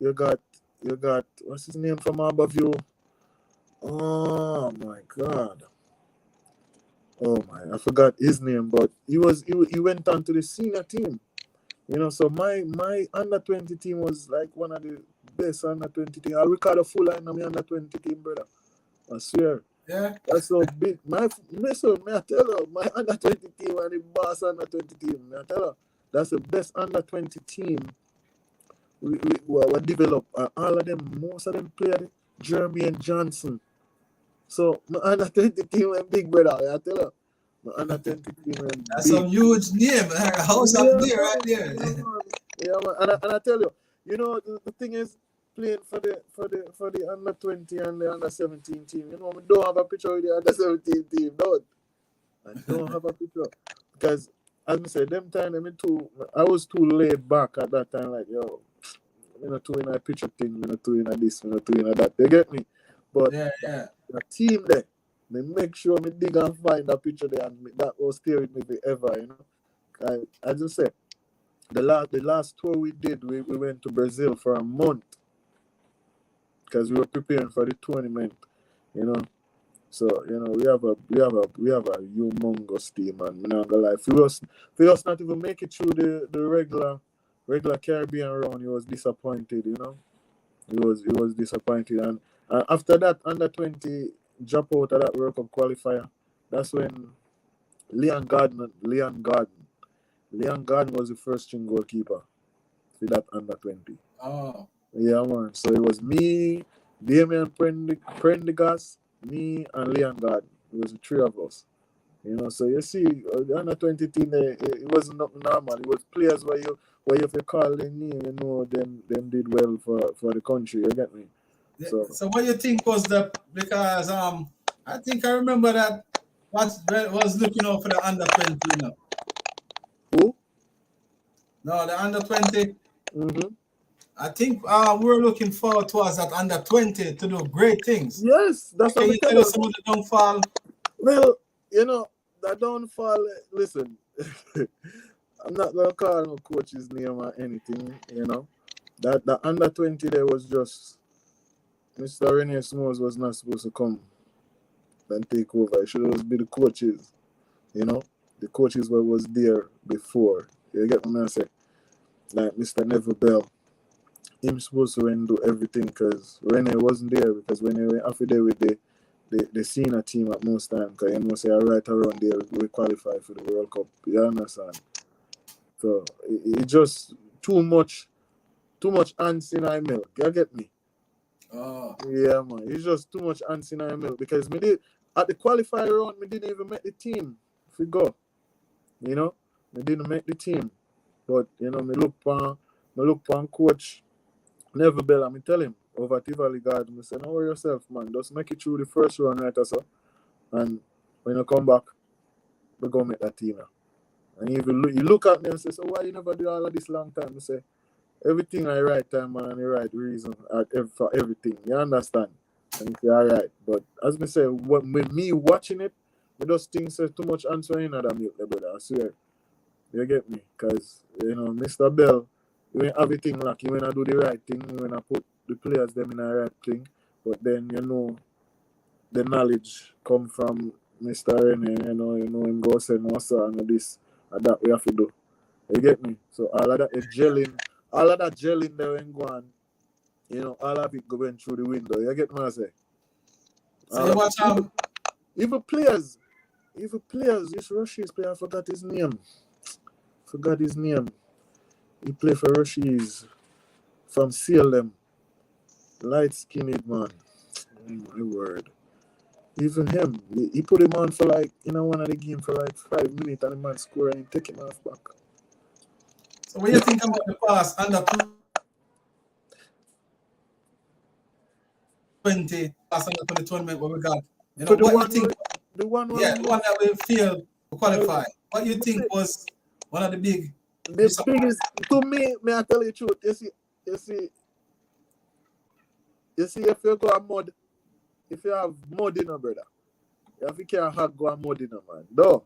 Speaker 3: you got what's his name from Aberview? Oh my God. Oh my, I forgot his name, but he went on to the senior team. You know, so my under-20 team was like one of the best under-20 team. I recall a full line of my under-20 team, brother. I swear.
Speaker 1: Yeah.
Speaker 3: That's so big. May I tell you, my under-20 team and the boss under-20 team. May I tell you, that's the best under-20 team we developed. All of them, most of them played Jeremy and Johnson. So my under-20 team went big, brother. I tell you. My under-20 team went
Speaker 1: That's
Speaker 3: big.
Speaker 1: some huge name. Like a house up there, right there.
Speaker 3: Yeah, man. And I tell you, you know, the thing is, playing for the under-20 and the under-17 team, you know, I don't have a picture with the under-17 team, don't. I don't have a picture. Because, as I said, them time, I was too laid back at that time, like, yo, I'm not doing a picture thing, I'm not doing a this, I'm not doing a that. You get me? But
Speaker 1: Yeah.
Speaker 3: the team there, they make sure me dig and find that picture there, and that will stay with me forever, you know. I just said, the last tour we did, we went to Brazil for a month because we were preparing for the tournament, you know. So, you know, we have a humongous team, man. I'm not gonna lie. For us not even make it through the regular Caribbean round, he was disappointed, you know. He was disappointed, and after that under-20 drop out of that World Cup qualifier, that's when Leon Garden was the first string goalkeeper for that under-20.
Speaker 1: Oh.
Speaker 3: Yeah, man. So it was me, Damian Prendergast, me, and Leon Garden. It was the three of us. You know, so you see, the under-20 team, it wasn't nothing normal. It was players where if you call their name, you know, them did well for the country. You get me?
Speaker 1: So what do you think was because I think I remember that was looking out for the under-20, you know.
Speaker 3: Who?
Speaker 1: No, the under-20.
Speaker 3: Mm-hmm.
Speaker 1: I think we were looking forward towards that under-20 to do great things.
Speaker 3: Yes, that's what
Speaker 1: Can
Speaker 3: I'm
Speaker 1: you tell us some of the downfall?
Speaker 3: Well, you know, that downfall, listen, I'm not going to call no coach's name or anything, you know. That the under-20 there was just, Mr. Rene Smalls was not supposed to come and take over. It should always be the coaches, you know. The coaches was there before. You get what I'm saying? Like Mr. Neville Bell. Him supposed to do everything because Rene wasn't there, because when he went after there with the senior team at most time, because you know say right around there we qualify for the World Cup. You understand? So it just too much ants in our milk. You get me?
Speaker 1: Oh.
Speaker 3: Yeah, man. It's just too much ants in our milk, because at the qualifier round, me didn't even make the team. If we go, you know, me didn't make the team. But you know, me look on coach Neville Bell, and me tell him over Tivoli Garden, I say, don't worry yourself, man. Just make it through the first round right or so. And when you come back, we go make that team now. And you look at me and say, so why you never do all of this long time? I say, everything at the right time, man, and the right reason for everything. You understand? And you say, all right. But as me say, when me watching it, I just think say too much answer in that milk, brother. I swear. You get me? Because, you know, Mr. Bell, when everything like when I do the right thing, when I put the players them in the right thing, but then you know the knowledge come from Mr. Rene, you know him go say no sir and this and that we have to do. You get me? So all of that gelling there when go on, you know, all of it going through the window. You get what I say?
Speaker 1: So you watch
Speaker 3: even players, this Russia's player, I forgot his name. He played for Russia's from CLM. Light skinned man. Oh my word. Even him, he put him on for like one of the game for like 5 minutes, and the man score and he take him off back.
Speaker 1: So what do you think about the past under 20, past under 20 tournament where we got? You know, what you think?
Speaker 3: The one
Speaker 1: that we failed to qualify. What you think was one of the big?
Speaker 3: The biggest to me, may I tell you the truth? You see, if you go a mud, if you have mud in a brother, you have to carry hog go a mud in a man. No.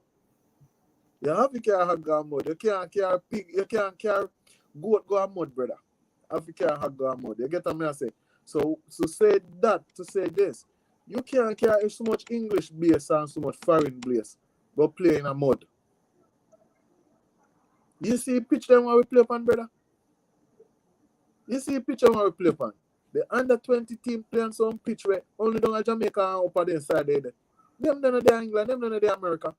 Speaker 3: You have to carry hog go a mud. You can't carry pig, you can't carry goat go a mud, brother. You have to carry hog go a mud. You get what I say? So say that, to say this, you can't carry so much English base and so much foreign base, but play in a mud. You see pitch them when we play upon, brother? You see picture when we play upon? The under 20 team playing some pitch where only down Jamaica and up on the inside there. Them done the England, them done the America.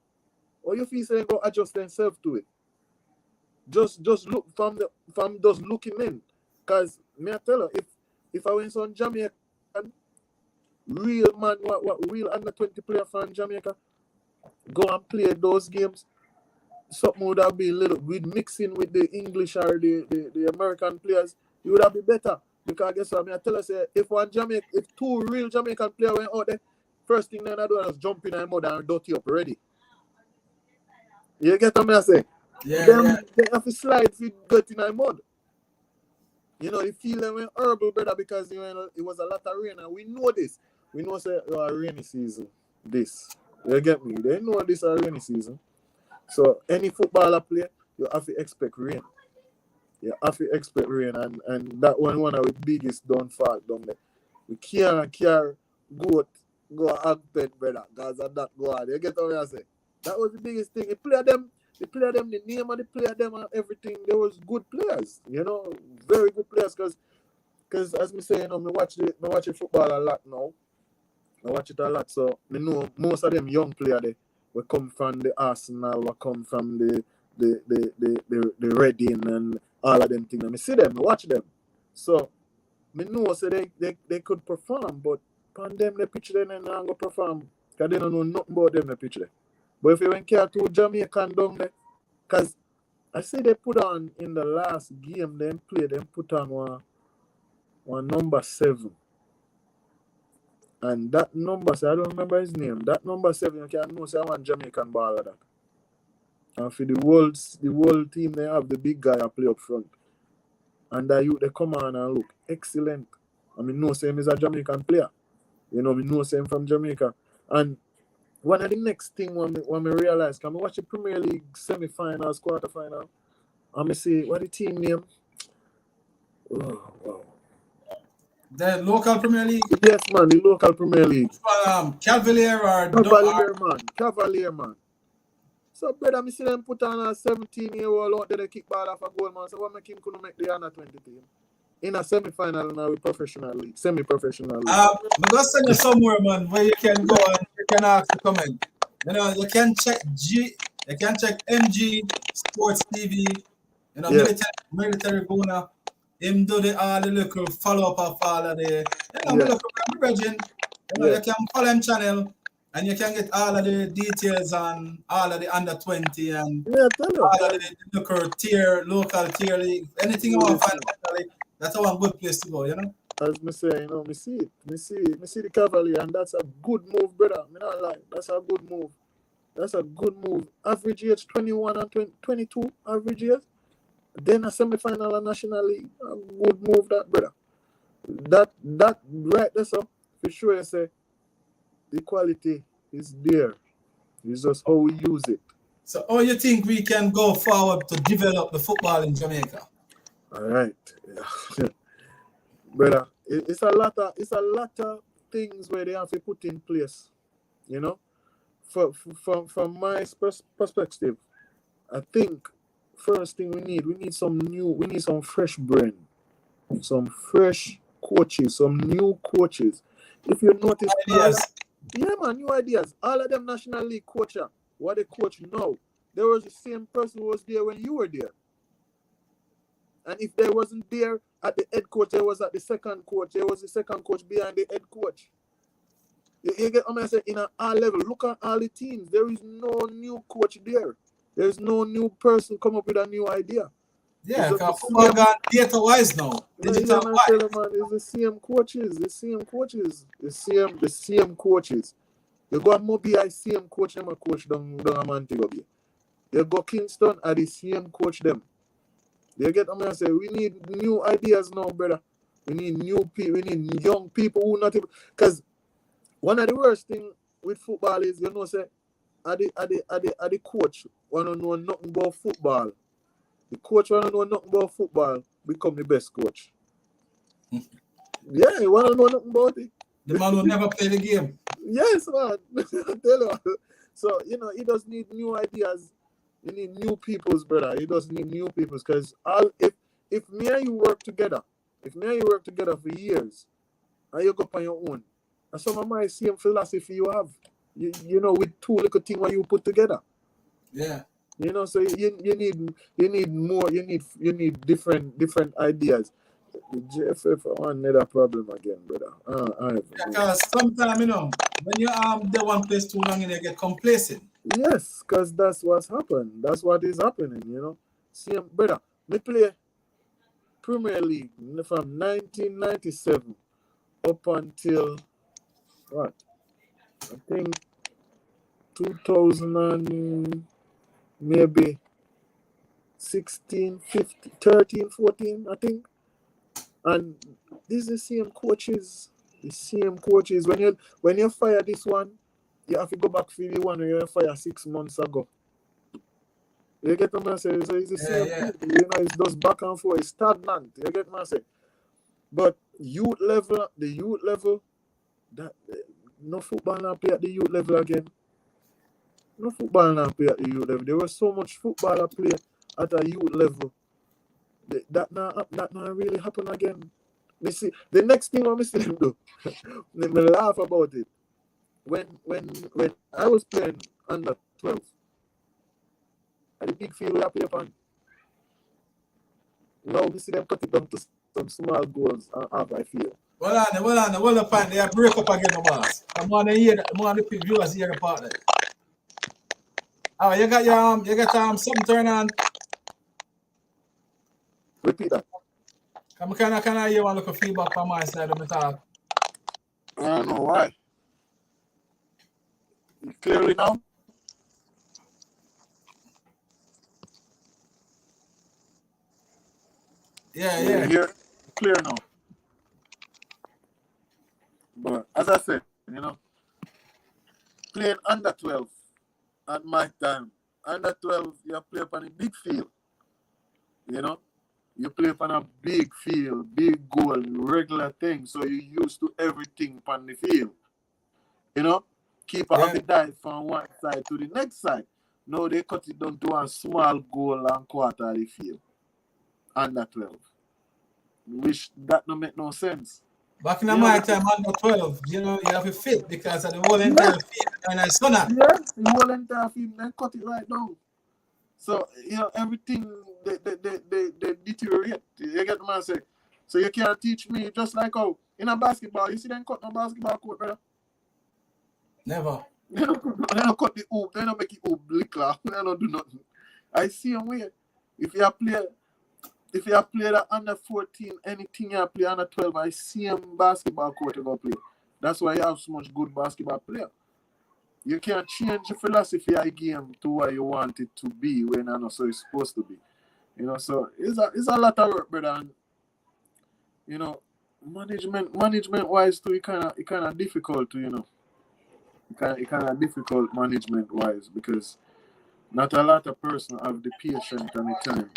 Speaker 3: Or you feel say go adjust themselves to it. Just look from just looking in. Cause me I tell you, if I went on Jamaica, real man, what real under 20 player from Jamaica, go and play those games, something would have been a little with mixing with the English or the American players, it would have been better. Because guess what I tell you, say, if two real Jamaican players went out there, first thing they do is jump in and mud and dirty up already. You get what I say?
Speaker 1: Yeah.
Speaker 3: They have to slide if you get in the mud. You know, the feeling went horrible, brother, because it was a lot of rain, and we know this. We know say a rainy season. This. You get me? They know this is a rainy season. So any footballer play, you have to expect rain. You have to expect rain, and that one of the biggest downfall down there. We can't go hog pet, brother, because of that go on. You get what I say? That was the biggest thing. The name of the player, them and everything, they was good players, you know, very good players, because as me say, you know, me watch the football a lot now. I watch it a lot, so me know most of them young players they will come from the Arsenal, will come from the Reading and all of them things. I see them, I watch them. So me know so they could perform, but upon them the pitch then and not go perform. Because they don't know nothing about them the pitch there. But if you went care to Jamaican down there, because I see they put on in the last game they played, they put on one number 7. And that number, I don't remember his name. That number 7, you can know say one Jamaican baller that. And for the world team, they have the big guy that play up front. And that youth they come on and look excellent. I mean, no say him is a Jamaican player. You know, me know say him from Jamaica. And one of the next thing when me realize, can I watch the Premier League semi-finals, quarter-final, and me see what the team name? Oh, wow.
Speaker 1: The local Premier League?
Speaker 3: Yes, man, the local Premier League.
Speaker 1: Cavalier or
Speaker 3: Cavalier, man. So, brother, me see them put on a 17-year-old out there to kick ball off a goal, man. So, what make him couldn't make the under 20 team? In a semi-final now with professional league, semi-professional league.
Speaker 1: I'm going to send you somewhere, man, where you can go and you can ask a comment. You know, you can check MG Sports TV, you know, military Guna. Him do all the little follow-up of all of the, you know, look at Virgin. You know, you can follow him channel and you can get all of the details on all of the under 20 and all of the local tier league. Anything you want to find locally, that's one good place to go, you know.
Speaker 3: As me say, you know, me see it. Me see the Cavalier, and that's a good move, brother. Me not lie. That's a good move. That's a good move. Average age 21 and 22 average age. Then a semi-final and National League. A good move, that, brother. That right there, so for sure, you say the quality is there. It's just how we use it.
Speaker 1: So, how you think we can go forward to develop the football in Jamaica?
Speaker 3: All right, brother. It's a lot of things where they have to put in place. You know, from my perspective, I think. First thing we need some fresh brain, some fresh coaches, some new coaches. If you notice, new ideas. All of them National League coacher, what they coach now, there was the same person who was there when you were there. And if they wasn't there at the head coach, there was at the second coach. There was the second coach behind the head coach. You get what I say? In an all level, look at all the teams. There is no new coach there. There's no new person come up with a new idea.
Speaker 1: Yeah, because football gone data wise now. Digital wise.
Speaker 3: It's the same coaches, the same coaches. You go and Mobi, same coach them a coach down a Montego Bay. You go Kingston, are the same coach them. You get what I say? We need new ideas now, brother. We need new people. We need young people who not even, because one of the worst thing with football is, you know, say, are the coach want to know nothing about football. The coach want to know nothing about football, become the best coach. Yeah, he want to know nothing about it.
Speaker 1: The man will never play the game.
Speaker 3: Yes, man. I tell you. So, you know, he does need new ideas. He need new peoples, brother. He does need new peoples, because if me and you work together, for years, and you go up on your own, and some of my same philosophy you have, you know, with two little things what you put together.
Speaker 1: Yeah.
Speaker 3: You know, so you need more, you need different ideas. The JFF on another problem again, brother.
Speaker 1: Because sometimes, you know, when you the one place too long and you get complacent.
Speaker 3: Yes, because that's what's happened. That's what is happening, you know. See, brother, we play Premier League from 1997 up until what? I think 2000 and maybe 16, 15, 13, 14, I think. And these are the same coaches. When you fire this one, you have to go back for the one you fire 6 months ago. You get what I'm saying? So it's the same thing. You know, it's just back and forth. It's stagnant. You get what I'm saying? But the youth level, that no football now play at the youth level again. No football now play at the youth level. There was so much football I play at a youth level. That not really happen again. Me see the next thing I'm see them do. Me laugh about it. When I was playing under 12, at the big field we play upon. Now we see them cut it down to some small goals and half I feel.
Speaker 1: Well on, point they break up again the boss. I'm on the viewers here the part there. Oh, you got something turn on.
Speaker 3: Repeat that.
Speaker 1: Can I hear one look of feedback from my side of the talk?
Speaker 3: I don't know why. Clearly now?
Speaker 1: Yeah.
Speaker 3: Here, clear now. But as I said, you know, playing under 12 at my time. Under 12, you play up on a big field. You know? You play on a big field, big goal, regular thing. So you used to everything on the field. You know? Keeper have to dive from one side to the next side. No, they cut it down to a small goal and quarter of the field. Under 12. Which that don't make no sense.
Speaker 1: Back in my time, under 12, you know, you have to fit because of the whole entire field and I saw that.
Speaker 3: Yeah, the whole entire field, they cut it right down. So, you know, everything they deteriorate. You get what I say? So you can't teach me just like how in a basketball, you see them cut no basketball court, brother?
Speaker 1: Never.
Speaker 3: They don't cut the hoop, they don't make it hoop lickler, they don't do nothing. I see them way. If you play that under 14, anything you play under 12, I see them basketball court to go play. That's why you have so much good basketball player. You can't change the philosophy of the game to what you want it to be when I know so it's supposed to be. You know, so it's a lot of work, brother. And, you know, management wise too, it kind of difficult to, you know. It kind of difficult management wise because not a lot of person have the patience and the time.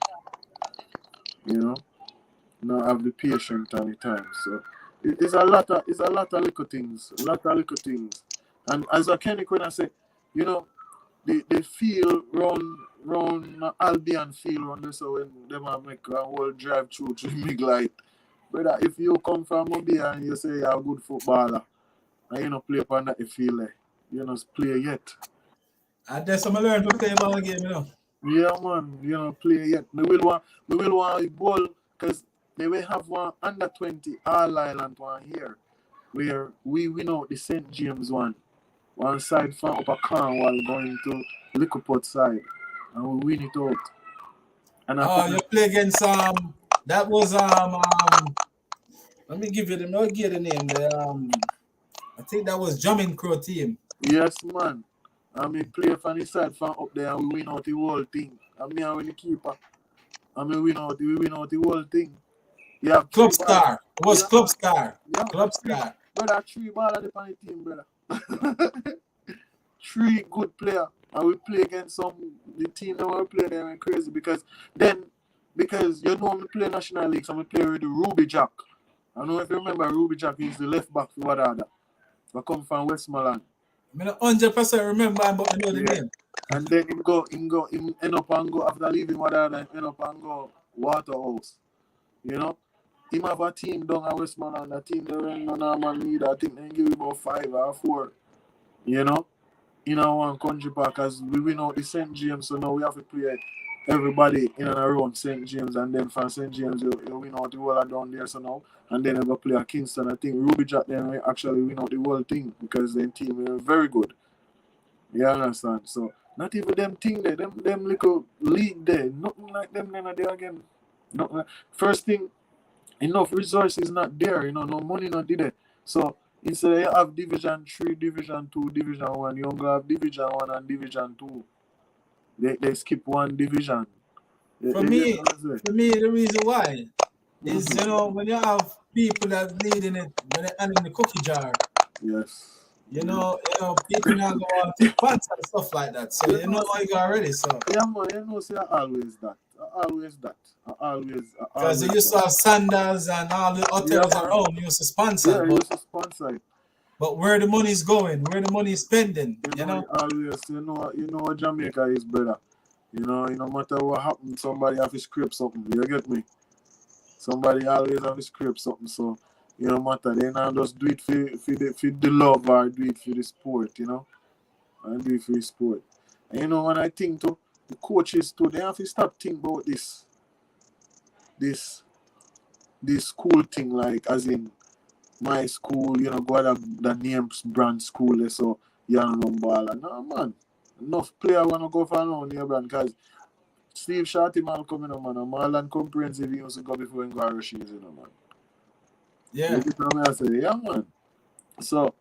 Speaker 3: You know, not have the patience and the time. So it's a lot of little things, And as a Kenny when I say, you know, the field round Albion field on this, so when they make a whole drive through to the big light. Brother, if you come from Mobile and you say you're a good footballer and you don't play upon that field, you don't play yet.
Speaker 1: And there's some learn to play ball game, you know.
Speaker 3: Yeah, man, you know, play yet. We will want a ball because they will have one under 20 all island one here. where we win out the St. James one side from Upper Cornwall going to Lickleport side, and we win it out. And I
Speaker 1: You play against that was let me give you the name. I think that was Jamming Crow team.
Speaker 3: yes, man. And me play from the side from up there and we win out the whole thing. And me and the keeper. And we win out the whole thing. Yeah,
Speaker 1: Club Star. It was Club Star.
Speaker 3: Yeah,
Speaker 1: Club Star.
Speaker 3: Brother, 3 ball at the team, brother. 3 good players. And we play against the team that we play there went crazy because you know we play National League, so we play with the Ruby Jack. I don't know if you remember Ruby Jack, he's the left back for Wadada. I come from Westmoreland.
Speaker 1: I mean, 100% remember, but I know the name.
Speaker 3: And then him end up and go after leaving Wadada, end up and go Waterhouse. You know? Him have a team down at Westmoreland, a team they run no normal leader. I think they give him about 5 or 4. You know? In our one country park, as we win out the St. James, so now we have to play everybody in and around St. James, and then from St. James you win out the whole down there, so now, and then we go play at Kingston. I think Ruby Jack then we actually win out the whole thing because their team is very good. You understand? So not even them thing there, them little league there, nothing like them then there again. Nothing like, first thing, enough resources not there, you know, no money not there. So instead you have Division 3, Division 2, Division 1, you only have Division 1 and Division 2. They skip one division.
Speaker 1: For me, the reason why is, you know, when you have people that leading it, when they're in the cookie jar.
Speaker 3: Yes.
Speaker 1: You know, people now go on to pants and stuff like that. So you know how you go already. So
Speaker 3: yeah, man, you know, say always that.
Speaker 1: Because you used to have Sanders and all the hotels around, you used to sponsor.
Speaker 3: Yeah, you used to sponsor it.
Speaker 1: But where the money is going, where the money is spending, you know.
Speaker 3: Always, you know what Jamaica is, brother. You know, no matter what happens, somebody have to scrape something. You get me? Somebody always have to scrape something. So, you know, matter they not just do it for the love or do it for the sport, you know. And do it for the sport. And you know, when I think to the coaches too, they have to stop thinking about this school thing, like as in my school, you know, go to the names brand school, so you know, ball. No, man. Enough player want to go for now near brand because Steve Shorty man coming up, man. And Marlon Comprehensive, he used to go before he go to Rashi's, you know, man.
Speaker 1: Yeah.
Speaker 3: You know what I say? Yeah, man. So,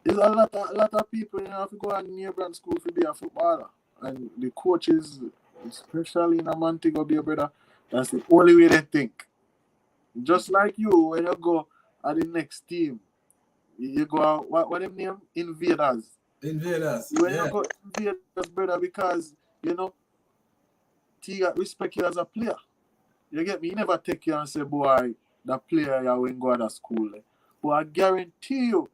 Speaker 3: there's a lot of people, you know, have to go to near brand school to be a footballer. And the coaches, especially in a Montego Bay, brother, that's the only way they think. Just like you, when you go at the next team, you go out, what them name? Invaders. When you go Invaders, brother, because, you know, he got respect you as a player. You get me? He never take you and say, boy, that player you when go to school. But I guarantee you,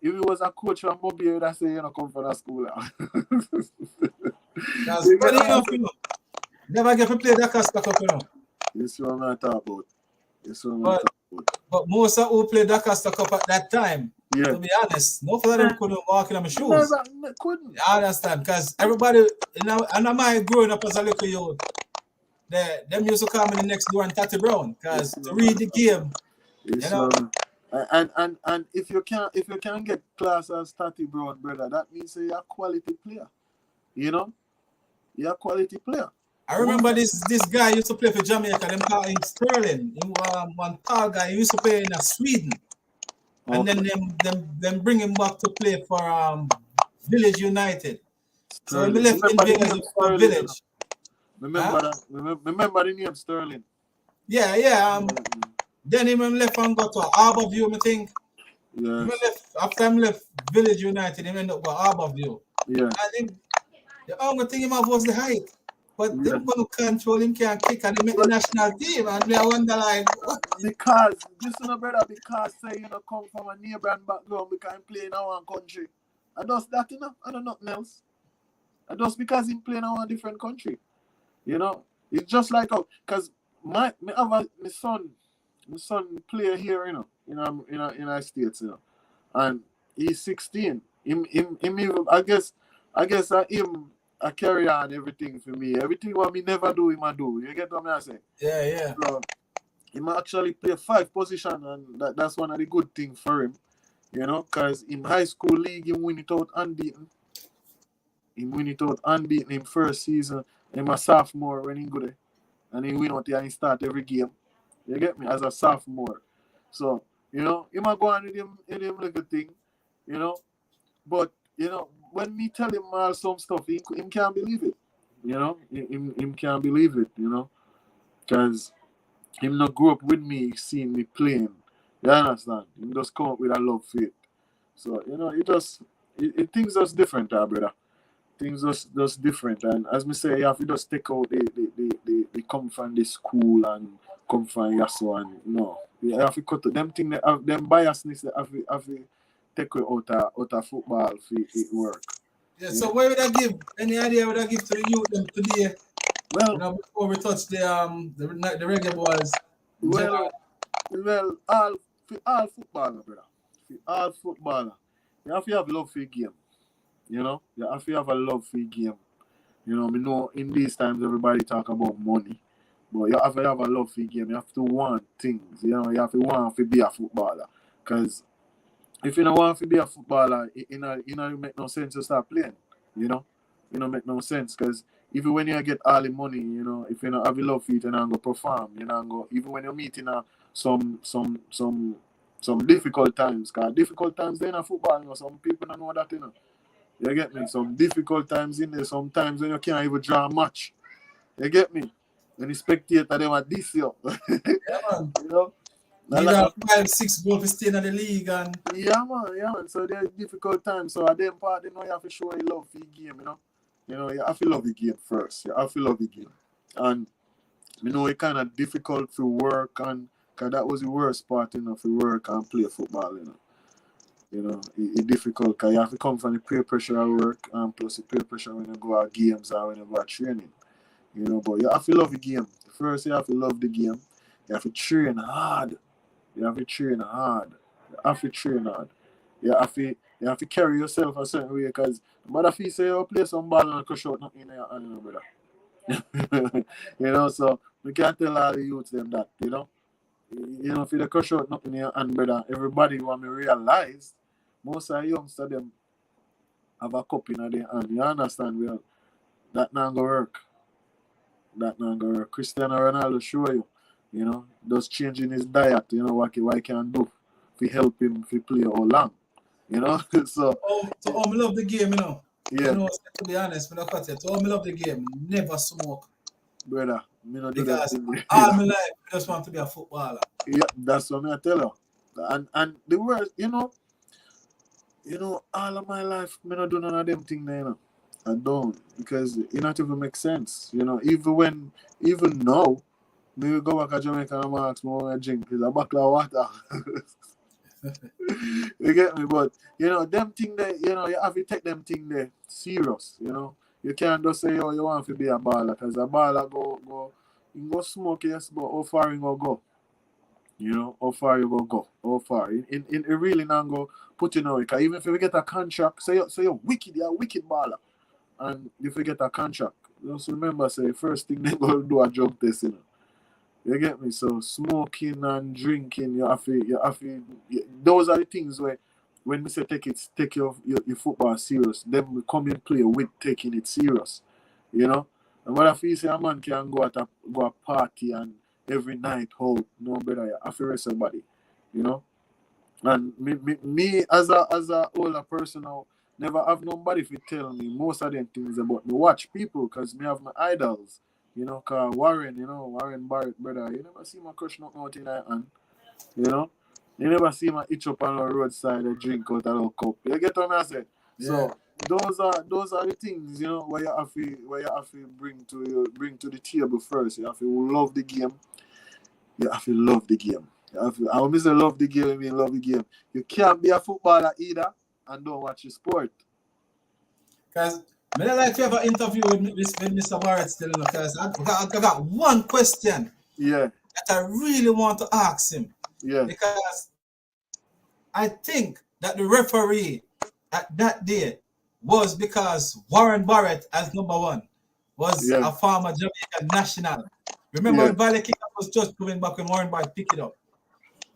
Speaker 3: if he was a coach from Mobile, he would have said, you know, come for that school.
Speaker 1: That's funny enough, you know. Never get to play that Cup, you know.
Speaker 3: This is what I'm talking about.
Speaker 1: But most of who played Dakar Cup at that time, to be honest, no of them couldn't walk in my shoes.
Speaker 3: Couldn't.
Speaker 1: I understand, because everybody, you know, and I growing up as a little youth, them used to come in the next door and Tatty Brown, because to read the game, you know.
Speaker 3: And if you can get class as Tatty Brown, brother, that means you're a quality player. You know, you're a quality player.
Speaker 1: I remember this guy used to play for Jamaica. Them call him Sterling. He was one tall guy. He used to play in Sweden, and then them bring him back to play for Village United. So he left in Village.
Speaker 3: Remember the name Sterling.
Speaker 1: Yeah. Then he left and got to Harborview, I think.
Speaker 3: Yeah.
Speaker 1: After he left Village United, he ended up with Harborview.
Speaker 3: Yeah.
Speaker 1: I think the only thing he had was the height. But they're going to control him, can't kick, and they make the national team. And I wonder, like, what?
Speaker 3: Because, listen, brother, because say, you know, come from a neighboring background, we can't play in our country. And that's that, you know, I don't know nothing else. And just because he play in our different country. You know, it's just like, because my son play here, you know, in our states, you know, and he's 16. Him I guess him I carry on everything for me. Everything what me never do, him I do. You get what I'm saying?
Speaker 1: Yeah.
Speaker 3: So, he might actually play 5 positions, and that's one of the good things for him. You know, because in high school league, he win it out unbeaten. He win it out unbeaten in first season. Him a sophomore when he go there. And he win out there and he start every game. You get me? As a sophomore. So, you know, he might go on with him little thing, you know. But, you know, when me tell him some stuff, he can't believe it. You know, him can't believe it, you know. Because him not grew up with me, seeing me playing. You understand? He just come up with a love for it. So, you know, things just different, brother. Things just different. And as me say, you have to just take out they come from the school and come from Yasso and no. You have to cut them thing that have them biasness that have to take out of football for it work.
Speaker 1: Yeah, so what would I give? Any idea what I give to the youth them today?
Speaker 3: Well,
Speaker 1: you know, before we touch the reggae boys.
Speaker 3: Well, all footballer, brother. For all footballer, you have to have love for the game. You know, you have to have a love for the game. You know, I know in these times everybody talk about money, but you have to have a love for the game. You have to want things. You know, you have to want to be a footballer. Because if you don't want to be a footballer, it make no sense to start playing. You know, it don't make no sense because even when you get all the money, you know, if you don't have a love for it, you're not go perform. You know, go even when you're meeting some difficult times. Because difficult times in football, you know, some people don't know that, you know. You get me? Some difficult times in there. Sometimes when you can't even draw a match. You get me? When you spectate them at this year.
Speaker 1: Yeah, man.
Speaker 3: You know?
Speaker 1: Need a 5-6 goal to stay in the league and
Speaker 3: yeah man. So there's difficult times. So at them part, you know, you have to show your love for the game, you know. You know, you have to love the game first. You have to love the game. And you know, it's kind of difficult to work and because that was the worst part, you know, for work and play football, you know. You know, it's difficult because you have to come from the peer pressure at work and plus the peer pressure when you go out games or when you go out training. You know, but you have to love the game. First, you have to love the game. You have to train hard. You have to train hard. You have to carry yourself a certain way because no matter if you say you play some ball and crush out nothing in your hand, you know, brother. You know, so we can't tell all the youths them that, you know. You know, if you crush out nothing in your hand, brother, everybody want me realize most of the youngsters them have a cup in their hand. You understand? Well, that not gonna work. Cristiano Ronaldo show you know, just changing his diet, you know, what he can do to help him to play all long. You know? So
Speaker 1: I love the game, you know.
Speaker 3: Yeah.
Speaker 1: You know, to be honest, when I cut it, I love the game. Never smoke.
Speaker 3: Brother, me not do
Speaker 1: because
Speaker 3: that.
Speaker 1: all my life I just want to be a footballer.
Speaker 3: Yeah, that's what I tell her. And the worst, you know, all of my life, me not do none of them things there, you know. I don't, because it not even make sense. You know, even now, me will go back to Jamaica and ask me what I drink. It's a bottle of water. You get me? But, you know, them thing there, you know, you have to take them thing there serious, you know. You can't just say, oh, you want to be a baller, because a baller you go smoke, yes, but how far you go? You know, how far you go? How far? It really not go put you know, because even if you get a contract, say you're wicked baller. And if you get a contract, just remember, say, first thing they go do a drug test, you know. You get me? So smoking and drinking, you have to those are the things where when we say take your football serious, then we come in play with taking it serious. You know? And what if you say a man can go a party and every night out, no better, you have to rest somebody. You know? And me as a older person now, never have nobody to tell me most of them things about me. Watch people because me have my idols. You know, cause Warren Barrett, brother, you never see my crush knock out in that hand. You know? You never see my itch up on the roadside and drink out a little cup. You get what I say? Yeah. So those are the things, you know, where you have to bring to the table first. You have to love the game. You have to love the game. I always say love the game, I mean love the game. You can't be a footballer either and don't watch the sport.
Speaker 1: Because I like to have an interview with Mr. Barrett still, because I got one question that I really want to ask him.
Speaker 3: Yeah.
Speaker 1: Because I think that the referee at that day was because Warren Barrett as number one was a former Jamaican national. Remember when Valley King was just coming back when Warren Barrett picked it up?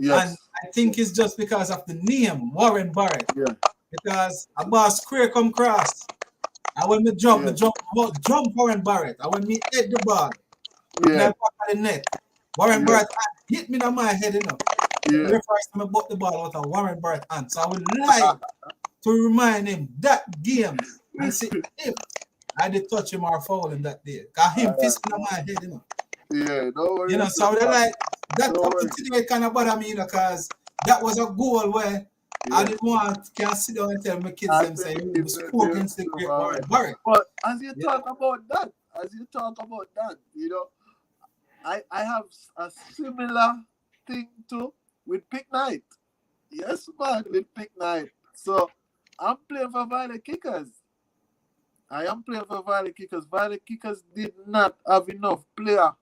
Speaker 1: And I think it's just because of the name, Warren Barrett.
Speaker 3: Yeah.
Speaker 1: Because a ball square come cross. And when me jump Warren Barrett. And when me hit the ball, and I back at the net, Warren Barrett hit me on my head, The referee me bought the ball out of Warren Barrett hand. So I would like to remind him that game and say if I did touch him or foul him that day. Cause him fist me on my head,
Speaker 3: Yeah, no worries.
Speaker 1: So they like that up to today kind of bother me, because that was a goal where I didn't want to sit down and tell my kids them say you score against the great Warren Barrett.
Speaker 3: But as you talk about that, I have a similar thing too with Pick Night. Yes, man, with Pick Night. So I'm playing for Violet Kickers. I am playing for Violet Kickers. Violet Kickers did not have enough player.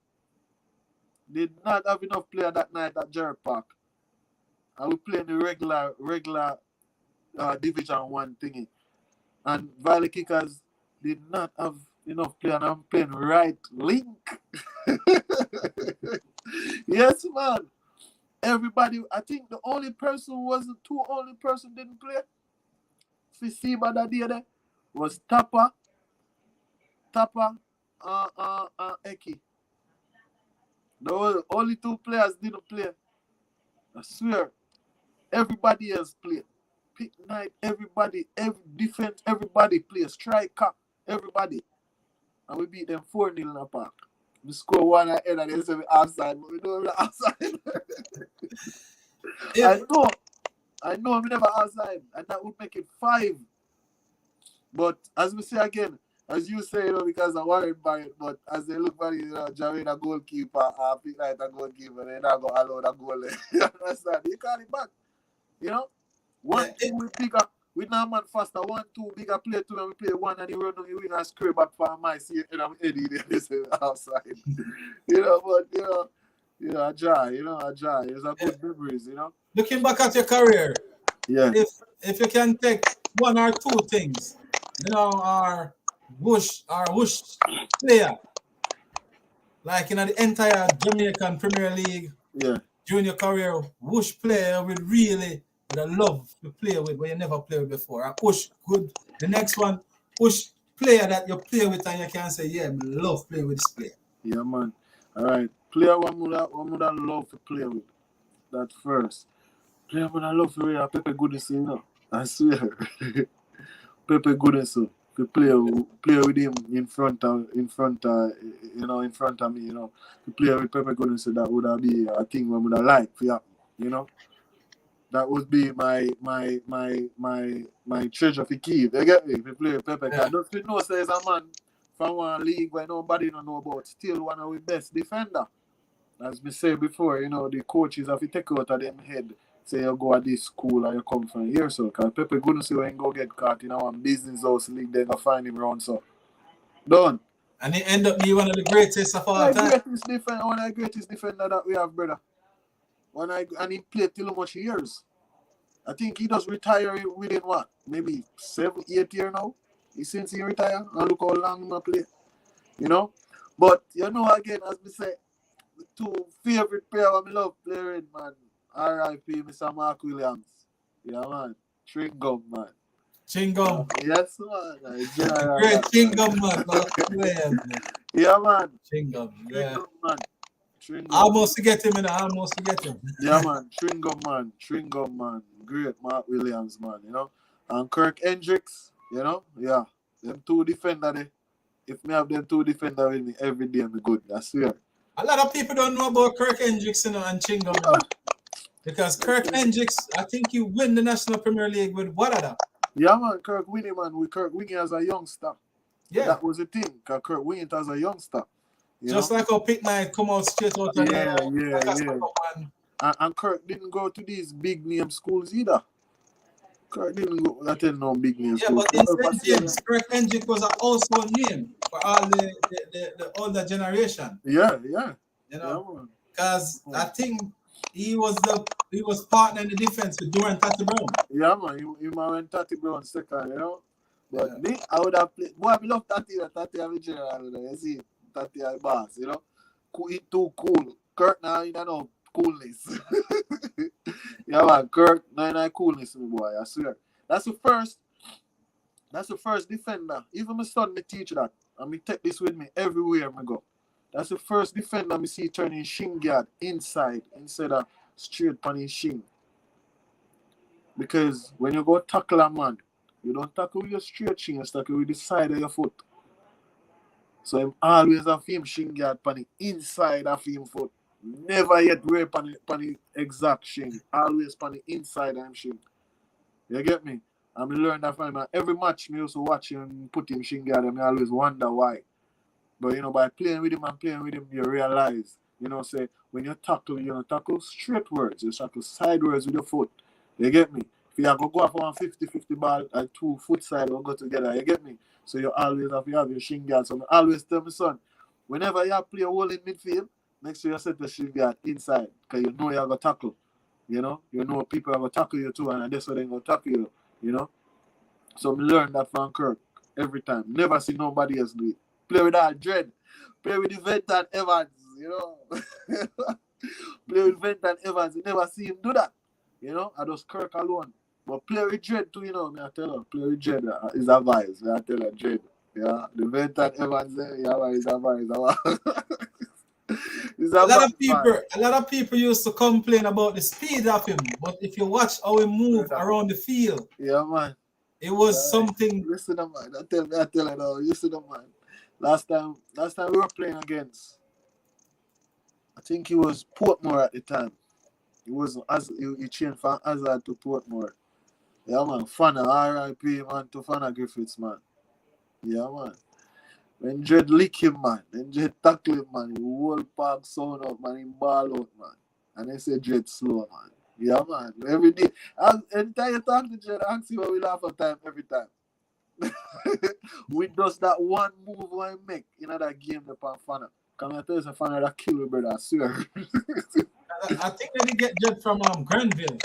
Speaker 3: That night at Jerry Park. I was playing the regular Division 1 thingy. And Valley Kickers did not have enough player, and I'm playing right link. Yes, man. Everybody, I think the only person didn't play. Fisiba that day there was Tapper, Eki. The only 2 players didn't play. I swear. Everybody else played. Pick Night, every defense, everybody play. Striker, everybody. And we beat them 4-0 in the park. We score 1 ahead and they say we outside, but we know we're outside. I know we never outside, and that would make it 5. But as we say again, as you say, because I worried by it, but as they look at it, Jahwayne a goalkeeper, Pick Night a goalkeeper, they're not going to allow the goal. You understand? You call it back. 1-2 we bigger, we now man faster. 1-2 bigger play 2 and we play 1 and he run on the wing and scrape back for my see and I'm Eddie there outside. But a joy, it's a good memories,
Speaker 1: Looking back at your career, if you can take 1 or 2 things, or whoosh player, like the entire Jamaican Premier League, during your career, whoosh player would really love to play with, but you never played with before. And whoosh good. The next one, whoosh player that you play with and you can say, yeah, I love playing with this player.
Speaker 3: Yeah, man. All right. Player one would love to play with. That first. Player would love to play Pepe Goodison, I swear. Pepe Goodison. To play with him in front of me, to play with Pepe Goodison, that would be a thing I would have liked, That would be my treasure to keep. You get me? If you play with Pepe, I don't know say a man from one league where nobody don't know about, still one of the best defender. As we said before, the coaches have to take out of them head. Say you go at this school or you come from here, so because Pepe Goodison ain't go get caught in our business house league, then go find him around, so done.
Speaker 1: And he end up being one of the greatest of all time.
Speaker 3: One of the greatest defender that we have, brother. And he played till much years. I think he does retire within what? Maybe 7-8 years now. Since he retired. And look how long he play. But again, as we say, the 2 favorite players I love playing, man. R.I.P. Mr. Mark Williams. Yeah, man. Chewing-gum, man.
Speaker 1: Chewing-gum.
Speaker 3: Yes, man.
Speaker 1: Great chewing-gum, man.
Speaker 3: Yeah, man.
Speaker 1: Chewing-gum, yeah.
Speaker 3: Chewing-gum, man.
Speaker 1: Almost to get him,
Speaker 3: Yeah, man. Chewing-gum, man. Great Mark Williams, man, And Kirk Hendricks, yeah. Them 2 defenders, if me have them 2 defenders with me every day, I'm good. I swear.
Speaker 1: A lot of people don't know about Kirk Hendricks and Chewing-gum. Because Kirk Hendricks, I think he win the National Premier League with Wadada.
Speaker 3: Yeah, man. Kirk winning, man. With Kirk winning as a youngster.
Speaker 1: Yeah.
Speaker 3: That was the thing. Because Kirk winning as a youngster.
Speaker 1: Just like how Pick Night come out straight out of
Speaker 3: And Kirk didn't go to these big name schools either. Kirk didn't go attend no big name schools.
Speaker 1: Yeah, but in St. James, Kirk Hendricks was a household name for all the older generation.
Speaker 3: Yeah.
Speaker 1: Because I think he was partner in the defense with Duran Tati Brown.
Speaker 3: Yeah, man. He went Tati Brown second, But me, I would have played. Boy, I love Tati. Tati have a general, you see. Tati have boss, He too cool. Kirk now, coolness. Yeah, man, Kirk, 99 coolness, my boy, I swear. That's the first defender. Even my son, me teach that. And me take this with me everywhere I go. That's the first defender me see turning shin guard inside instead of straight on his shin. Because when you go tackle a man, you don't tackle with your straight shin, you tackle with the side of your foot. So him always have him shin guard on the inside of him foot. Never yet wear on the exact shin. Always on the inside of him shin. You get me? And I learned that from him. Every match me used to watch him put him shin guard and I always wonder why. But you know, by playing with him, you realize, you know, say when you don't tackle straightwards, you tackle sideways with your foot. You get me? If you have to go off on 50-50 ball and 2 foot side will go together, you get me? So you always have your shin guard. So I always tell my son, whenever you play a hole in midfield, make sure you set the shin guard inside, because you know you have a tackle. You know people have a tackle you too, and that's what they're going to tackle you, you know? So I learned that from Kirk every time. Never see nobody else do it. Play with that dread. Play with the Vent and Evans, you know. Play with Vent and Evans. You never see him do that. You know, I just Kirk alone. But play with Dread too, you know. I tell her, play with Dread is a vice. I tell her, Dread. Yeah, the Vent and Evans there, yeah, is a vice.
Speaker 1: A lot of people used to complain about the speed of him, but if you watch how he move around the field,
Speaker 3: yeah, man,
Speaker 1: it was something.
Speaker 3: Listen, man, I tell you now, listen, man. Last time we were playing against, I think it was Portmore at the time. It was he changed from Hazard to Portmore. Yeah, man. Fana, R.I.P. man to Fana Griffiths, man. Yeah, man. When Jed lick him, man. Then Jed tackle him, man. He whole park sound up, man. He ball out, man. And they say Jed slow, man. Yeah, man. Every day. Anytime you talk to Jed, I ask you what we laugh at time every time. We does that one move we make in that game upon Fana. Can I tell you, Fana that kill me, brother? I swear.
Speaker 1: I think they get Jed from Granville.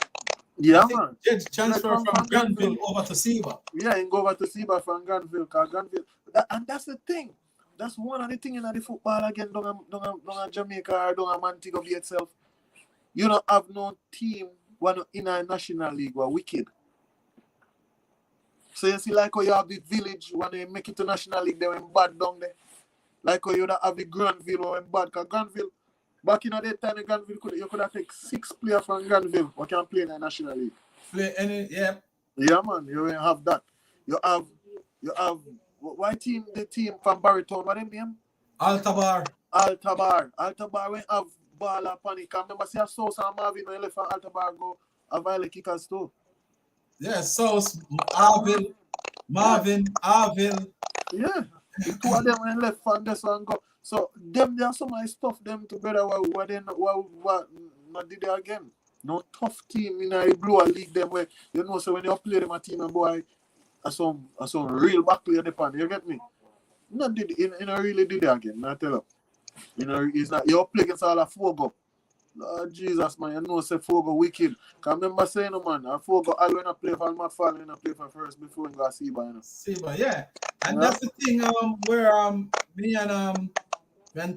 Speaker 3: Yeah, man.
Speaker 1: Jed transfer from Granville over to Seba.
Speaker 3: Yeah, and go over to Seba from Granville. And that's the thing. That's one of the things in the football again. Don't Jamaica or don't Montego Bay itself. You don't have no team when in a national league were wicked. So you see, like how you have the village when they make it to national league, they went bad down there. Like how you don't have the Granville went bad. Because Granville, back in that time, Granville you could have take 6 players from Granville who can play in the national league.
Speaker 1: Play any, yeah.
Speaker 3: Yeah, man, you don't have that. You have why the team from Barrytown, what name?
Speaker 1: Altabar
Speaker 3: when have ball and panic. I remember see a South and Marvin when left from Altabar go a violent kickers too.
Speaker 1: Yeah, South, Marvin, Arville.
Speaker 3: Yeah. The 2 of them when left from this one go. So them there are so much stuff them together what not did they again. No tough team in a blue league them where you know so when you play them a team and boy some real back player depend. You get me? Not did you know really did it again, I tell you. You know, it's not you play against all a Fogo. Lord Jesus, man, you know say Fogo wicked. Can remember saying no man, a Fogo all when I play for Matt Fall when I play for first before we go Seba, you know.
Speaker 1: Seba, yeah. And that's the thing where me and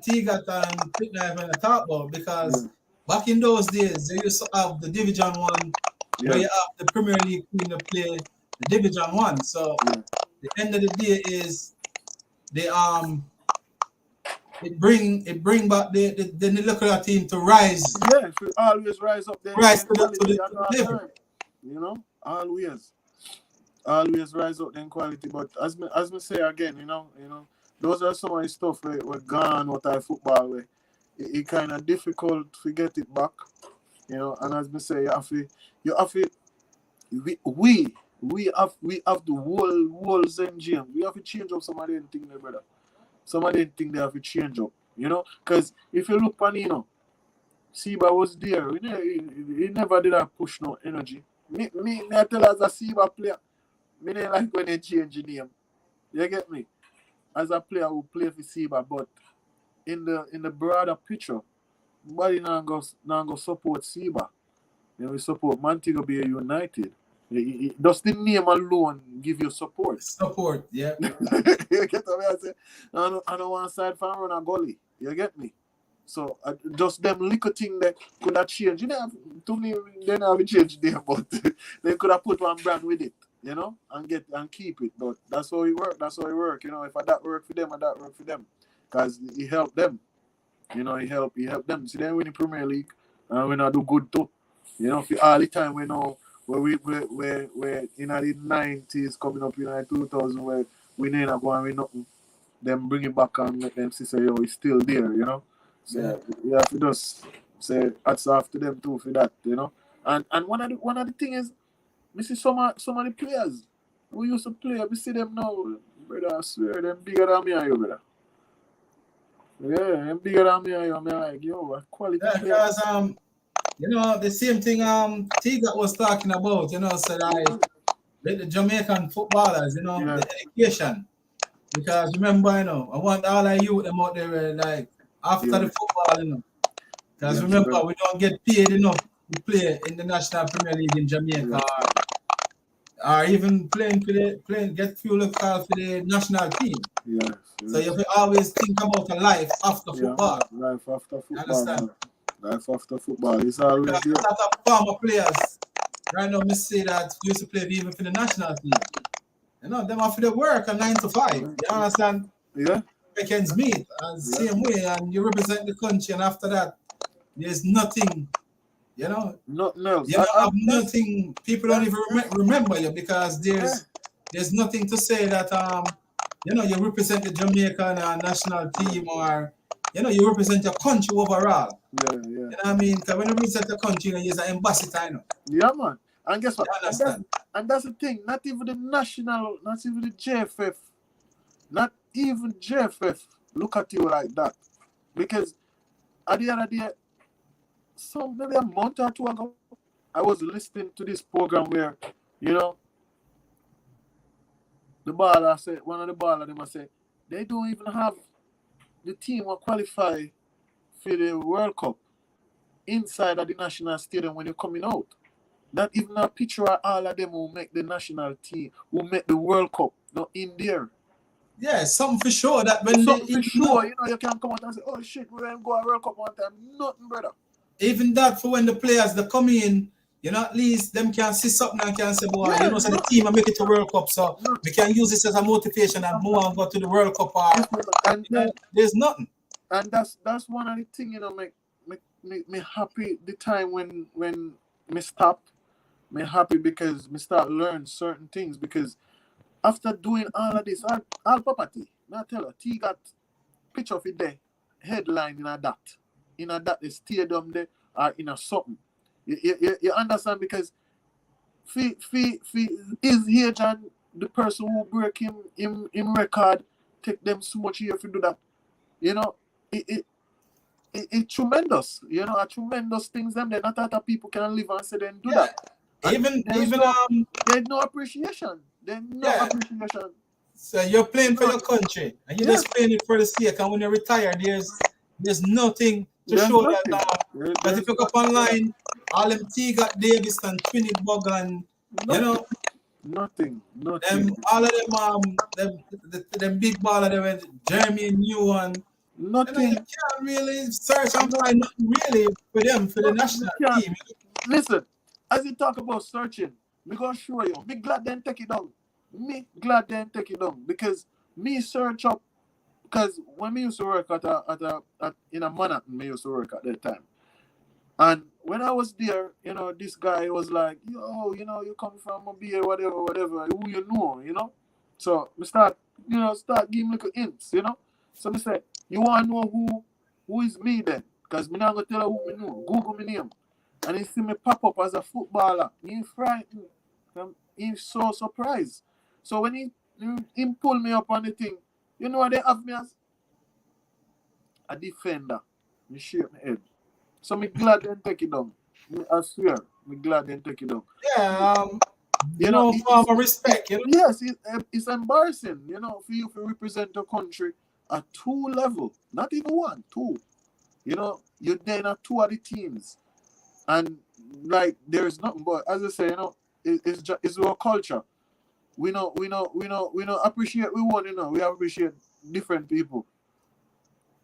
Speaker 1: Tigat and Pitknife and talk about, because back in those days they used to have the Division 1 where you have the Premier League team to play the Division 1. So the end of the day is they it bring back the nuclear team to rise.
Speaker 3: Yeah, it always rise up there.
Speaker 1: Rise to the level.
Speaker 3: You know, always rise up in quality. But as me say again, you know, those are some of the stuff we're gone out of football where it kind of difficult to get it back. You know, and as me say, you have to we have the whole Zen gym. We have to change up some of them things, brother. Some of them things they have to change up. You know, because if you look on, you know, Seba was there. He never did that push no energy. Me I tell as a Seba player, me don't like when they change the name. You get me? As a player who play for Seba, but in the broader picture, nobody now go support Seba. Then we support Montego Bay United. Does the name alone give you support?
Speaker 1: Support, yeah.
Speaker 3: You get what I say? I don't want side fan run a goalie. You get me? So just them little thing that could have changed. You know, to me, they don't have a change there, but they could have put one brand with it, you know, and keep it. But that's how it work. That's how it work. You know, if I that work for them, I that work for them, because it helped them. You know, he helped them. See, they win the Premier League, and we not do good too. You know, for all the time we know where we're in the 90s coming up in the 2000 where we never go and win nothing. Them bring it back and make them say, yo, it's still there, you know. So we have to just say hats off to them too for that, you know. And one of the things is, we see some of the players who used to play, we see them now, brother, I swear, them bigger than me and you, brother. Yeah, them bigger than me and you. I'm like, yo, a quality player.
Speaker 1: Because you know, the same thing Tiga was talking about, you know, so like the Jamaican footballers, you know, the education. Because remember, you know, I want all of you them out there like after the football, you know. Because remember, we don't get paid enough to play in the National Premier League in Jamaica, or even playing get fuel call for the national team. So you have to always think about a life after football.
Speaker 3: Life after football.
Speaker 1: You understand?
Speaker 3: Life after football. It's always
Speaker 1: because a lot of former players right now, me say that used to play even for the national team. You know, them after the work at 9 to 5. You understand?
Speaker 3: Yeah.
Speaker 1: Weekends meet and same way, and you represent the country, and after that, there's nothing. You know,
Speaker 3: nothing else.
Speaker 1: You have nothing. People don't even remember you because there's nothing to say that you know, you represent the Jamaican national team, or you know, you represent your country overall.
Speaker 3: Yeah.
Speaker 1: You know what I mean? Because when you represent the country, you know, you're an ambassador, you know.
Speaker 3: Yeah, man. And guess what?
Speaker 1: And
Speaker 3: that's the thing. Not even the national, not even the JFF, not even JFF look at you like that. Because at the other day, maybe a month or two ago, I was listening to this program where, you know, the baller said, one of the baller, them say, they don't even have the team will qualify for the World Cup inside of the national stadium when you're coming out. Not even a picture of all of them who make the national team, who make the World Cup, not in there.
Speaker 1: Yeah, something for sure that when
Speaker 3: something for sure, you know, you can't come out and say, oh shit, we're going to go to World Cup one time. Nothing, brother.
Speaker 1: Even that for when the players they come in, you know, at least them can see something and can say, boy, you know, so the team will make it to World Cup, so we can use this as a motivation and move and go to the World Cup. And you know, there's nothing.
Speaker 3: And that's one of the things, you know, me happy the time when me stop. Me happy because me start learn certain things, because after doing all of this, all property, I tell her, T got picture of it there, headline in a that stadium there, or in a something. You understand? Because is here John the person who break him record take them so much year to do that. You know, it tremendous. You know, a tremendous things them there. Not other people can live and say then do that.
Speaker 1: Even
Speaker 3: there's no appreciation. There's no appreciation.
Speaker 1: So you're playing for your country, and you're just playing it for the sake. And when you retire, there's nothing to show that. But if you look up online, all them T got Davis and Trinidad and you know,
Speaker 3: nothing.
Speaker 1: All of them big baller, them Jeremy New and
Speaker 3: nothing.
Speaker 1: You can't really search and find nothing really for them for the national team.
Speaker 3: Listen, as you talk about searching, me gonna show you. Me glad then take it down. Because me search up. Because when me used to work in a Manhattan, me used to work at that time. And when I was there, you know, this guy was like, yo, you know, you come from a beer, whatever, who you know, you know. So we start giving little hints, you know. So me say, you want to know who is me then? Because me not going to tell you who me know. Google me name. And he see me pop up as a footballer. He frightened. He's so surprised. So when he pull me up on the thing, you know what they have me as? A defender. Me shake my head. So me glad they take it down. I swear, me glad they take it down.
Speaker 1: Yeah, you know, for respect. You know?
Speaker 3: Yes, it's embarrassing, you know, for you to represent your country at 2 levels, not even 1, 2. You know, you're there at 2 of the teams, and like there is nothing. But as I say, you know, it's our culture. We don't appreciate we want, you know. We appreciate different people.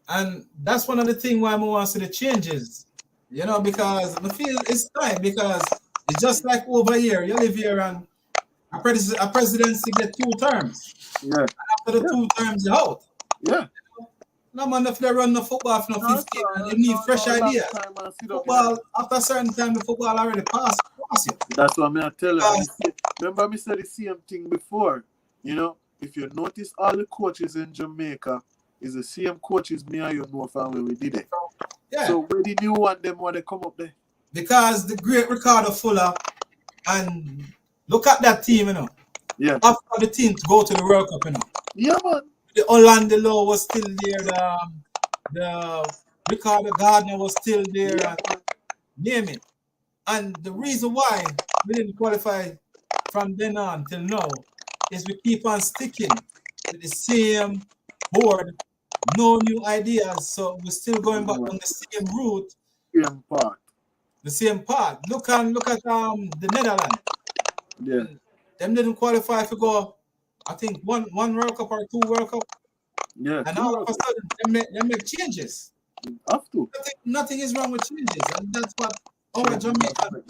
Speaker 1: And that's one of the things why I want to see the changes. You know, because I feel it's time because it's just like over here. You live here and a presidency get 2 terms.
Speaker 3: Yeah.
Speaker 1: After the 2 terms, you're out.
Speaker 3: Yeah.
Speaker 1: No man, if they run the football for no 15, and you need fresh ideas. Football, after a certain time, the football already pass you.
Speaker 3: That's what I tell you. Remember me said the same thing before. You know, if you notice all the coaches in Jamaica is the same coaches me and you know from when we did it.
Speaker 1: Yeah.
Speaker 3: So where did you want them when they come up there?
Speaker 1: Because the great Ricardo Fuller and look at that team, you know.
Speaker 3: Yeah.
Speaker 1: After the team to go to the World Cup, you know.
Speaker 3: Yeah, man.
Speaker 1: The Orlando Law was still there. The Ricardo Gardner was still there.
Speaker 3: Yeah.
Speaker 1: Name it. And the reason why we didn't qualify from then on till now is we keep on sticking with the same board, no new ideas. So we're still going back on the same route.
Speaker 3: Same part.
Speaker 1: The same part. Look at the Netherlands.
Speaker 3: Yeah.
Speaker 1: Them didn't qualify to go. I think one World Cup or 2 World Cup.
Speaker 3: Yeah.
Speaker 1: And all of a sudden they make changes.
Speaker 3: Have to.
Speaker 1: Nothing is wrong with changes, and that's what our Jamaican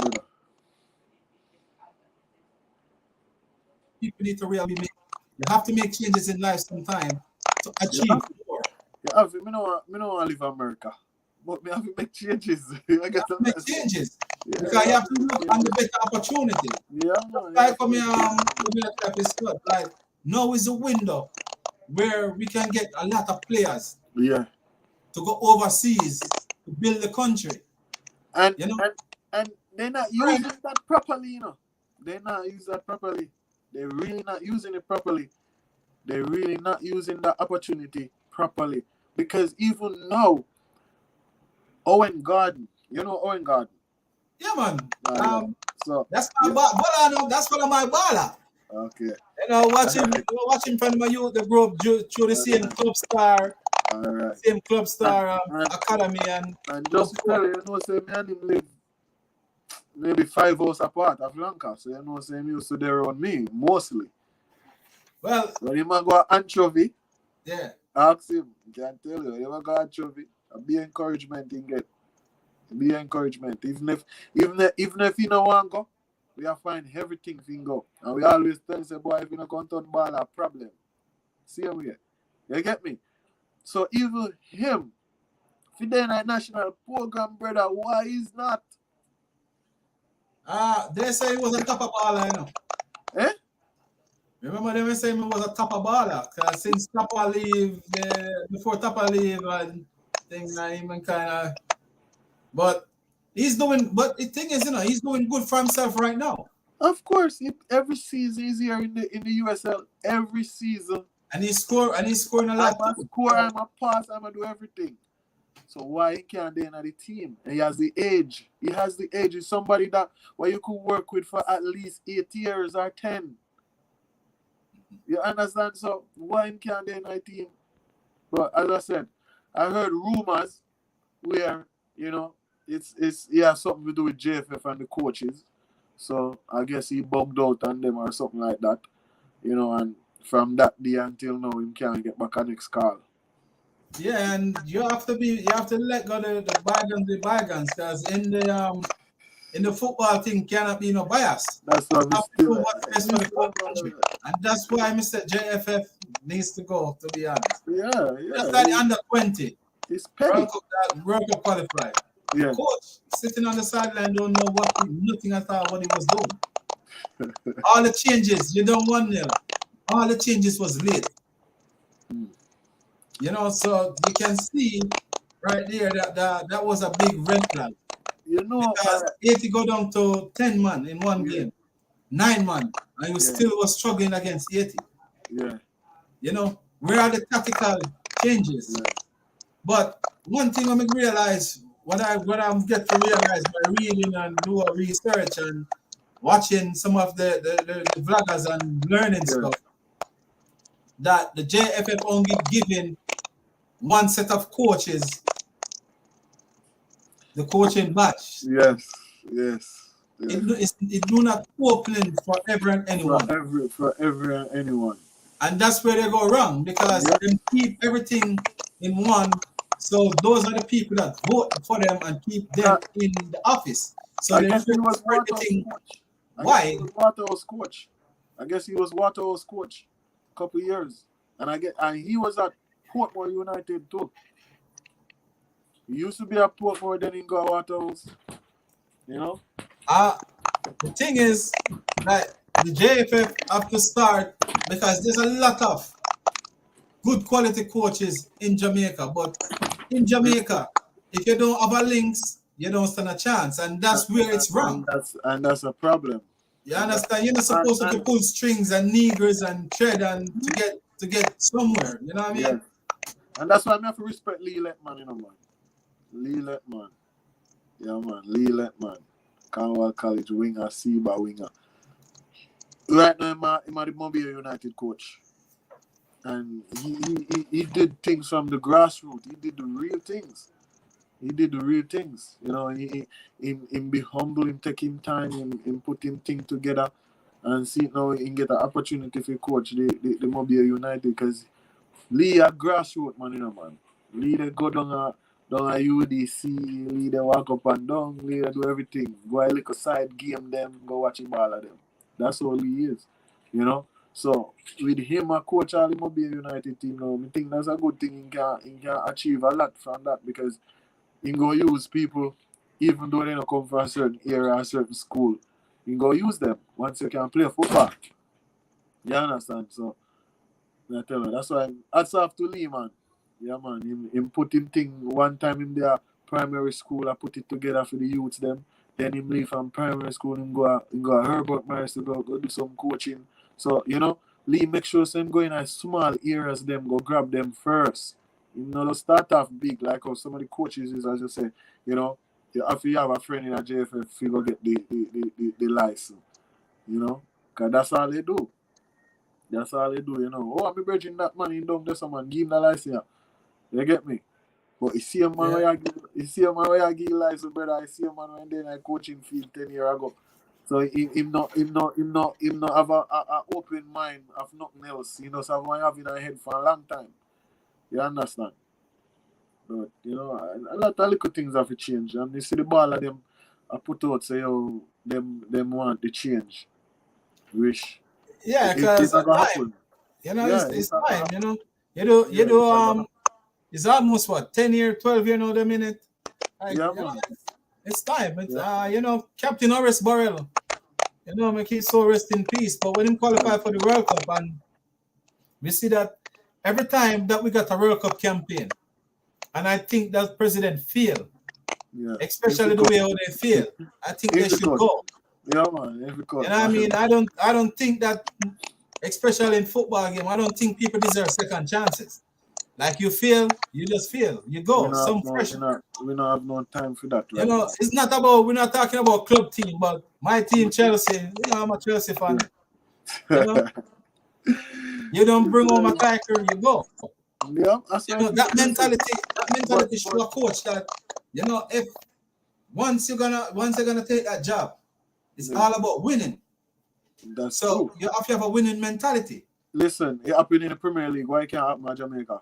Speaker 1: people need to really make. You have to make changes in life sometime to achieve more.
Speaker 3: Yeah, I don't want to live in America, but me have to make changes. I got to
Speaker 1: make changes because you have to look on the better opportunity.
Speaker 3: Yeah,
Speaker 1: like for me, like now is a window where we can get a lot of players.
Speaker 3: Yeah.
Speaker 1: To go overseas to build the country.
Speaker 3: And
Speaker 1: you know,
Speaker 3: and they're not using that properly, you know. They're not using that properly. They're really not using it properly. They're really not using that opportunity properly. Because even now, Owen Garden, you know Owen Garden?
Speaker 1: Yeah, man.
Speaker 3: So
Speaker 1: that's my baller. That's one of my baller.
Speaker 3: Okay.
Speaker 1: You know, watching from my youth, the group through the same club star.
Speaker 3: Right.
Speaker 1: Same club star academy and
Speaker 3: just tell you know, say me and him live maybe 5 hours apart of Lanka, so you know, say him used to there around me mostly. Well, when him go anchovy,
Speaker 1: yeah,
Speaker 3: ask him. Can't tell you, him go anchovy. Be encouragement in get. Be encouragement. Even if you don't want to go, we have find everything to go, and we always tell say boy if you don't come to ball a problem. See how we get. You get me? So even him, if he in a national program, brother, why is not?
Speaker 1: They say he was a top of baller, you know.
Speaker 3: Eh?
Speaker 1: Remember they were saying he was a top of baller, because since Tapa leave, before Tapa leave and things not even kind of, but he's doing, but the thing is, you know, he's doing good for himself right now.
Speaker 3: Of course, every season he's here in the USL, every season. And he's
Speaker 1: scoring a lot.
Speaker 3: I'm a score, I'm a pass, I'm a do everything. So why he can't be in the team? And he has the age. He has the age. He's somebody that where you could work with for at least 8 years or 10. You understand? So why he can't be in the team? But as I said, I heard rumors where, you know, it's has something to do with JFF and the coaches. So I guess he bummed out on them or something like that. You know, and from that day until now, he can't get back a next call.
Speaker 1: Yeah, and you have to let go the bygones, because in the football thing cannot be no bias.
Speaker 3: That's what
Speaker 1: what's best for the country. And that's why Mr. JFF needs to go, to be honest.
Speaker 3: Yeah.
Speaker 1: Just like the under 20.
Speaker 3: It's petty.
Speaker 1: World Cup qualified.
Speaker 3: Yeah.
Speaker 1: The coach sitting on the sideline don't know nothing at all what he was doing. All the changes, you don't want them. All the changes was late. You know, so you can see right there that was a big red flag.
Speaker 3: You know,
Speaker 1: because 80 go down to 10 man in one game, 9 man, and you still was struggling against 80.
Speaker 3: Yeah.
Speaker 1: You know, where are the tactical changes?
Speaker 3: Yeah.
Speaker 1: But one thing I realize, what I'm get to realize by reading and do a research and watching some of the vloggers and learning stuff, that the JFF only giving one set of coaches the coaching batch.
Speaker 3: Yes.
Speaker 1: It do not open for every and anyone.
Speaker 3: For every and anyone.
Speaker 1: And that's where they go wrong, because they keep everything in one So those are the people that vote for them and keep them in the office. So
Speaker 3: I
Speaker 1: they
Speaker 3: guess he was
Speaker 1: spread the
Speaker 3: Waterhouse
Speaker 1: thing.
Speaker 3: coach.
Speaker 1: Why?
Speaker 3: I guess he was Waterhouse coach a couple of years. And he was at Portmore United too. He used to be at Portmore, then he got Waterhouse. You know?
Speaker 1: The thing is that the JFF have to start because there's a lot of good quality coaches in Jamaica, but in Jamaica, if you don't have a links, you don't stand a chance, and that's where it's wrong.
Speaker 3: And that's a problem.
Speaker 1: You understand? You're not supposed to pull strings and niggers and thread and to get somewhere. You know what I mean?
Speaker 3: Yeah. And that's why I have to respect Lee Letman, you know, man. Lee Letman. Yeah, man. Lee Letman. Cornwall College winger, Seba winger. Right now, I'm the Mobile United coach. And he did things from the grassroots. He did the real things. You know, he be humble, him take him time, him put him thing together, and see now he can get an opportunity to coach the Mobile United because Lee a grassroots man, you know, man. Lee they go down a UDC, Lee they walk up and down, Lee they do everything. Go a little side game them, go watch him all of them. That's all Lee is, you know. So with him a coach all the Mobile United team now, I think that's a good thing. He can achieve a lot from that because he go use people, even though they don't come from a certain area, a certain school. You go use them once you can play football. You understand? So I tell you, that's why hats off to Lee, man. Yeah, man. Him put him thing one time in their primary school. I put it together for the youths them. Then him leave from primary school and go to Herbert Myers to go do some coaching. So you know, Lee make sure some go in a small areas them go grab them first. You know, they'll start off big like how some of the coaches is, as you say. You know, if you have a friend in a JFF, you go get the license. You know, because that's all they do. That's all they do, you know. Oh, I'm bridging that man in down there, someone give him the license. You get me? But you see a man where I give license, brother. I see a man when then I coaching field 10 years ago. So him not have a open mind of nothing else. You know, so I have in a head for a long time. You understand? But you know, a lot of little things have to change. And you see the ball of them I put out say yo them want the change. Wish.
Speaker 1: Yeah, because time. You know, it's time, you know. You do it's almost what 10 years, 12 years now the minute. Like,
Speaker 3: yeah,
Speaker 1: you know, it's time. It's you know, Captain Horace Borrell. You know, make his soul rest in peace. But when he qualified for the World Cup, and we see that every time that we got a World Cup campaign, and I think that president feel, especially the way how they feel, I think they should go.
Speaker 3: Yeah, man. You know what
Speaker 1: I mean? I don't think that, especially in football game, I don't think people deserve second chances. Like you feel, you just feel. You go.
Speaker 3: We don't have no time for that. Right?
Speaker 1: You know, it's not about, we're not talking about club team, but my team, Chelsea, you know, I'm a Chelsea fan. You know, you don't bring home a tiger, you go.
Speaker 3: Yeah,
Speaker 1: you know, that mentality should a coach that, you know, if once you're gonna take that job, it's all about winning.
Speaker 3: That's
Speaker 1: so
Speaker 3: true.
Speaker 1: You have to have a winning mentality.
Speaker 3: Listen, it happened in the Premier League. Why can't it happen in Jamaica?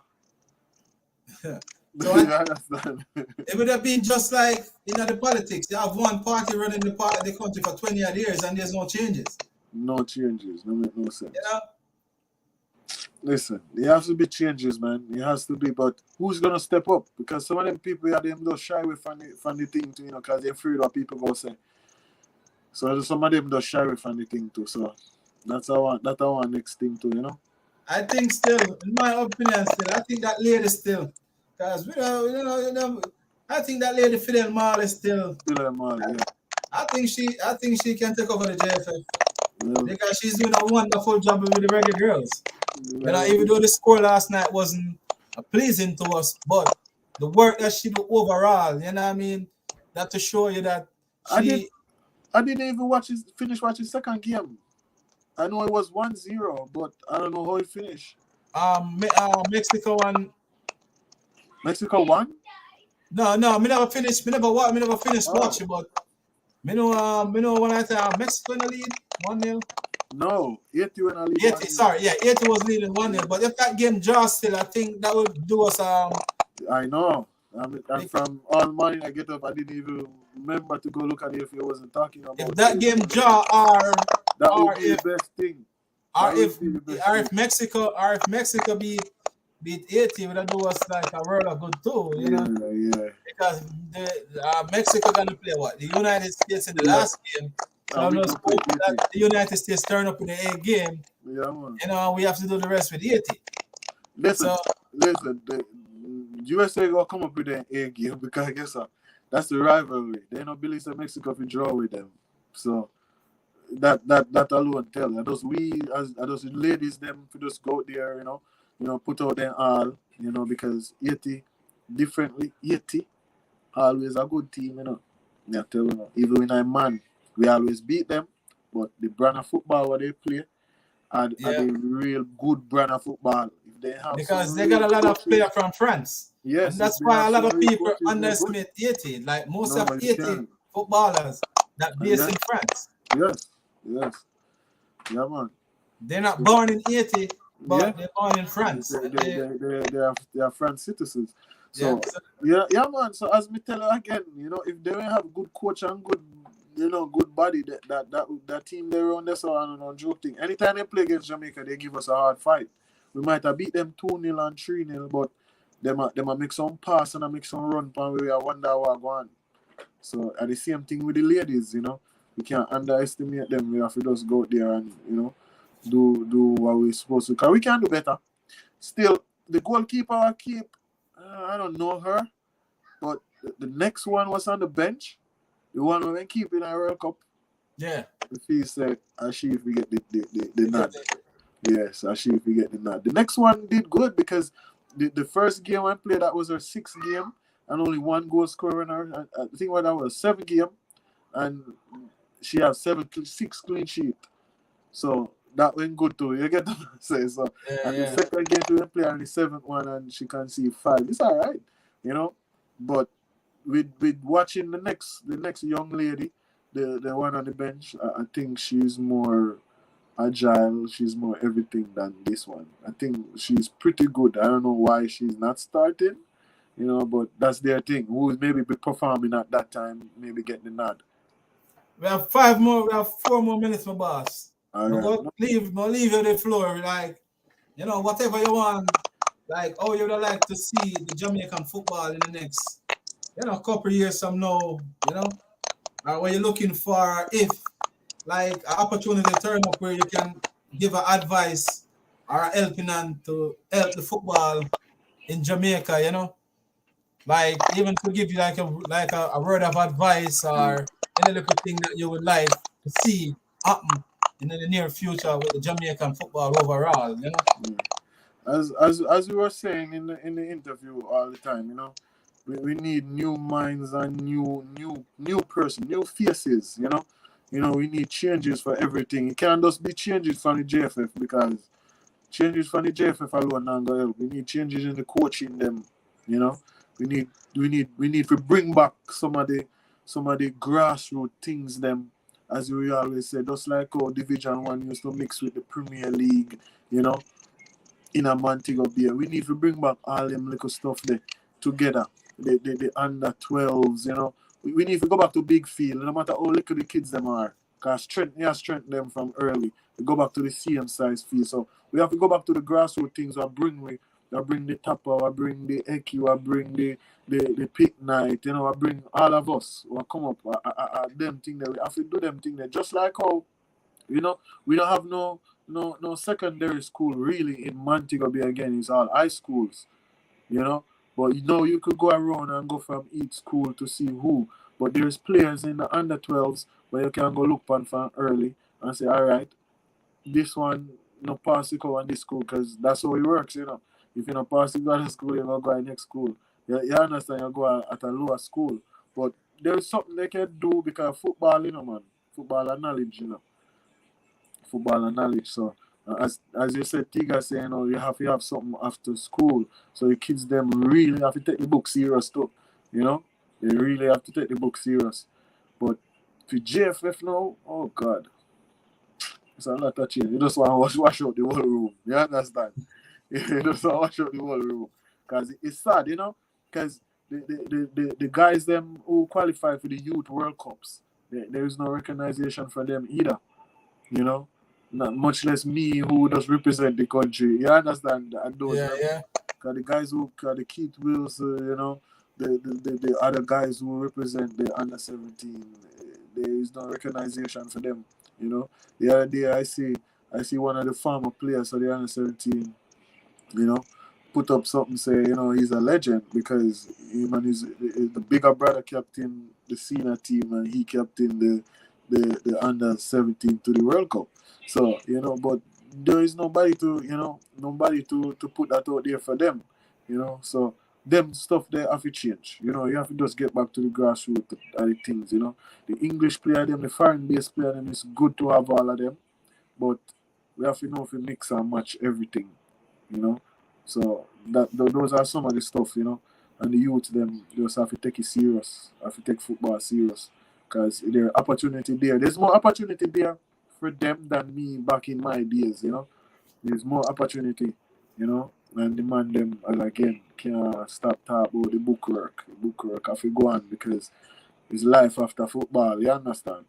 Speaker 1: So it would have been just like in the politics. You have one party running the country for 20 odd years and there's no changes.
Speaker 3: No changes. No make no sense.
Speaker 1: You know?
Speaker 3: Listen, there has to be changes, man. It has to be, but who's gonna step up? Because some of them people them just shy away from the thing too, you know, because they're afraid what people go say. So some of them just shy away from the thing too. So that's our next thing too, you know.
Speaker 1: I think still, in my opinion, I think that lady still, because you know, I think that lady Fidel Marley still.
Speaker 3: Fidel Marley, yeah.
Speaker 1: I think she can take over the JFF because she's doing a wonderful job with the reggae girls. You know, even though the score last night wasn't pleasing to us, but the work that she do overall, you know what I mean, that to show you that she.
Speaker 3: I didn't even finish watching second game. I know it was 1-0, but I don't know how it finished.
Speaker 1: Mexico won.
Speaker 3: Mexico won?
Speaker 1: No, me never finished. Me never watching, but me know when I say Mexico in the lead 1-0.
Speaker 3: No, 80 when I lead.
Speaker 1: 80 was leading 1-0. But if that game draws still, I think that would do us
Speaker 3: I know. And from all morning I get up, I didn't even remember to go look at it if it wasn't talking about
Speaker 1: If that
Speaker 3: it.
Speaker 1: game draw
Speaker 3: that
Speaker 1: or
Speaker 3: would be
Speaker 1: if
Speaker 3: the best thing.
Speaker 1: or if Mexico beat Haiti, would do us like a world of good too, you know?
Speaker 3: Yeah.
Speaker 1: Because Mexico gonna play what? The United States in the last game. So I'm just hoping that the United States turn up in the A game.
Speaker 3: Yeah, man.
Speaker 1: You know, we have to do the rest with Haiti.
Speaker 3: Listen, the USA gonna come up with an A game because I guess that's the rivalry. They don't believe that Mexico will draw with them. So that alone tell. And those those ladies them for just go out there, you know, put out their all, you know, because Haiti always a good team, you know. Yeah, tell you, even when I'm man, we always beat them, but the brand of football what they play are the real good brand of football. If they have
Speaker 1: because they got a lot of players from France.
Speaker 3: Yes,
Speaker 1: and that's why a lot of people underestimate Haiti. Like most of Haiti footballers that based in France.
Speaker 3: Yes. Yeah, man.
Speaker 1: They're not born in Haiti, but they're born in France.
Speaker 3: They are French citizens. So yeah, man. So as me tell you again, you know, if they don't have good coach and good, you know, good body, that team they run this on joke thing. Anytime they play against Jamaica, they give us a hard fight. We might have beat them 2-0 and 3-0, but they might make some pass and make some run and we wonder what going on. So at the same thing with the ladies, you know, we can't underestimate them. We have to just go out there and, you know, do what we're supposed to. Because we can do better. Still, the goalkeeper I keep, I don't know her, but the next one was on the bench. The one we keep in our World Cup.
Speaker 1: Yeah.
Speaker 3: If he said, I see if we get the nod. Yes, I see if we get the nod. The next one did good because the first game I played, that was her 6th game and only 1 goal scorer in her. I think that was 7th game and she has 6 clean sheet. So that went good too. You get what I'm saying? So the second game we play on the 7th one and she can see 5. It's all right, you know. But with watching the next young lady, the one on the bench, I think she's more agile, she's more everything than this one. I think she's pretty good. I don't know why she's not starting, you know, but that's their thing. Who is maybe be performing at that time, maybe get the nod.
Speaker 1: We have 4 more minutes, my boss.
Speaker 3: Right.
Speaker 1: Leave you the floor, like, you know, whatever you want, like, oh, you would like to see the Jamaican football in the next, you know, couple years from now, you know, or what you're looking for, if like an opportunity turn up where you can give an advice or a helping hand to help the football in Jamaica, you know, like even to give you like a word of advice or any little thing that you would like to see happen in the near future with the Jamaican football overall, you know.
Speaker 3: As we were saying in the interview all the time, you know, we need new minds and new person, new faces, you know. You know, we need changes for everything. It can't just be changes from the JFF because changes from the JFF alone not gonna help. We need changes in the coaching them, you know. We need to bring back some of the grassroots things them, as we always say, just like how Division 1 used to mix with the Premier League, you know, in a Montego Bay. We need to bring back all them little stuff there together. The under 12s, you know. We need to go back to big field, no matter how little the kids them are. Because strengthen them from early. We go back to the same size field. So we have to go back to the grassroots things. I bring the Tapper, I bring the Eki, I bring the Pick Night, you know, I bring all of us. We come up, them thing there. We have to do them thing there. Just like how, you know, we don't have no secondary school really in Montego Bay again. It's all high schools, you know. But you know, you could go around and go from each school to see who. But there's players in the under 12s where you can go look on from early and say, all right, this one no pass to go on this school because that's how it works, you know. If you don't pass to go to school, you're going to go to the next school. You understand, you go at a lower school. But there's something they can do because football, you know, man. Football and knowledge, you know. Football and knowledge. So as you said, Tiga saying, you know, you have to have something after school. So the kids them really have to take the book serious too. You know? They really have to take the book serious. But for JFF now, oh God. It's a lot of change. You just want to wash out the whole room. You understand? You just want to wash out the whole room. Because it's sad, you know? because the guys them who qualify for the Youth World Cups, there is no recognition for them either. You know, not much less me who does represent the country. You understand? And those,
Speaker 1: Yeah.
Speaker 3: Cause the guys who, the Keith Wills, you know, the other guys who represent the under 17, there is no recognition for them. You know, the other day I see one of the former players of the under 17, you know, put up something, say, you know, he's a legend because him and the bigger brother captain the senior team and he captained the under 17 to the World Cup. So, you know, but there is nobody to put that out there for them, you know. So them stuff there have to change. You know, you have to just get back to the grassroots of the things, you know. The English player them, the foreign based player them, is good to have all of them, but we have to know if we mix and match everything, you know. So those are some of the stuff, you know. And the youth them just have to take it serious, have to take football serious, because there's opportunity there. There's more opportunity there for them than me back in my days, you know. There's more opportunity, you know, and the man them, again, can't stop talking about the book work. The book work have to go on because it's life after football, you understand?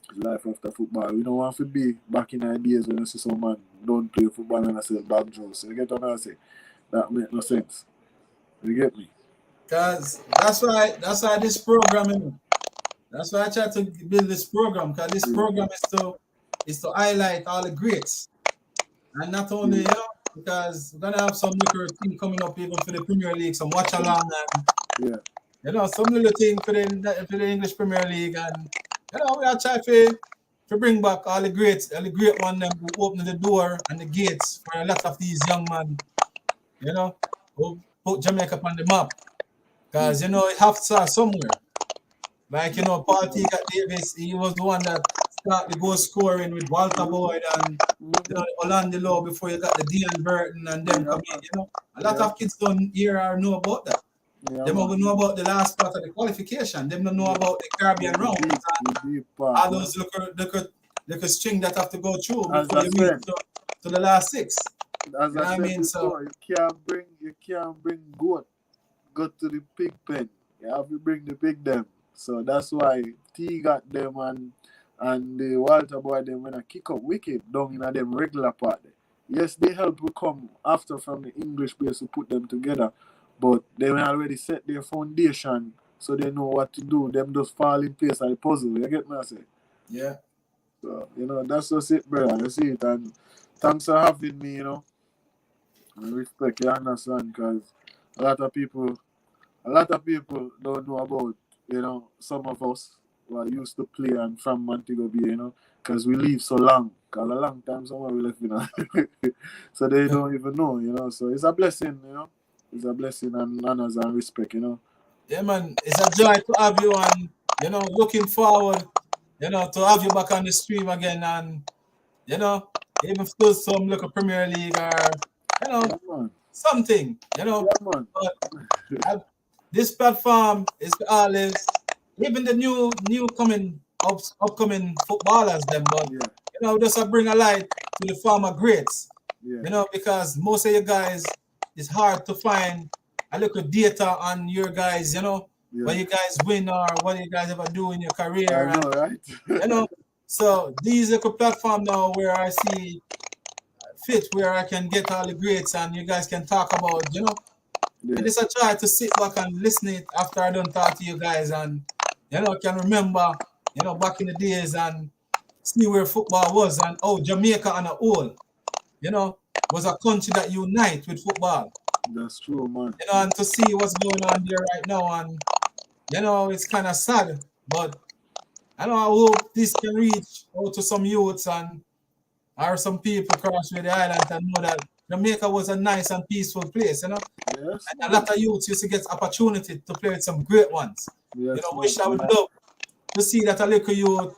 Speaker 3: It's life after football. We don't want to be back in our days when you see some man don't play football and I say bag juice. You get what I say? That make no sense. You get me?
Speaker 1: Because that's why this program, you know, that's why I try to build this program, because this program is to highlight all the greats. And not only, you know, because we're gonna have some little thing coming up even for the Premier League, some watch along and you know, some little thing for the English Premier League, and you know, we are trying to bring back all the greats, all the great one them who open the door and the gates for a lot of these young men, you know, who put Jamaica on the map. Because you know, it have to start somewhere. Like, you know, Paul T. Davis, he was the one that started the goal scoring with Walter Boyd and, you know, Orlando Lowe before you got the Dean Burton and them coming in, you know. A lot of kids don't hear or know about that. They don't know about the last part of the qualification. They don't know about the Caribbean rounds and all those little string that have to go through before you meet to the last six.
Speaker 3: As I mean, before, so you can't bring goat to the pig pen. You have to bring the pig them. So that's why T got them and the Walter Boy them when I kick up wicked down in them regular part. Yes, they help will come after from the English players to put them together, but they already set their foundation so they know what to do. Them just fall in place like a puzzle. You get me? I say?
Speaker 1: Yeah.
Speaker 3: So, you know, that's just it, brother. I see it. And thanks for having me, you know. I respect you, understand, because a lot of people don't know about, you know, some of us who are used to play and from Montego Bay, you know, because we live so long. Because a long time somewhere we live, you know. So they don't even know, you know. So it's a blessing, you know. It's a blessing and honors and respect, you know.
Speaker 1: Yeah, man. It's a joy to have you and, you know, looking forward, you know, to have you back on the stream again and, you know, even still some local Premier League or, you know, something, you know. But this platform is always, even the new upcoming footballers them, but you know, just bring a light to the former greats. You know, because most of you guys, it's hard to find a little data on your guys, you know, what you guys win or what you guys ever do in your career.
Speaker 3: I know, right?
Speaker 1: You know, so these little platform now where I see fit where I can get all the greats and you guys can talk about, you know. And it's a try to sit back and listen it after I don't talk to you guys and, you know, can remember, you know, back in the days and see where football was and how Jamaica on a whole, you know, was a country that unite with football.
Speaker 3: That's true, man.
Speaker 1: You know, and to see what's going on there right now and, you know, it's kind of sad, but I know I hope this can reach out to some youths and or some people across the island and know that Jamaica was a nice and peaceful place, you know.
Speaker 3: Yes.
Speaker 1: And a lot of youths used to get opportunity to play with some great ones.
Speaker 3: Yes,
Speaker 1: you know, which I would love to see that a little youth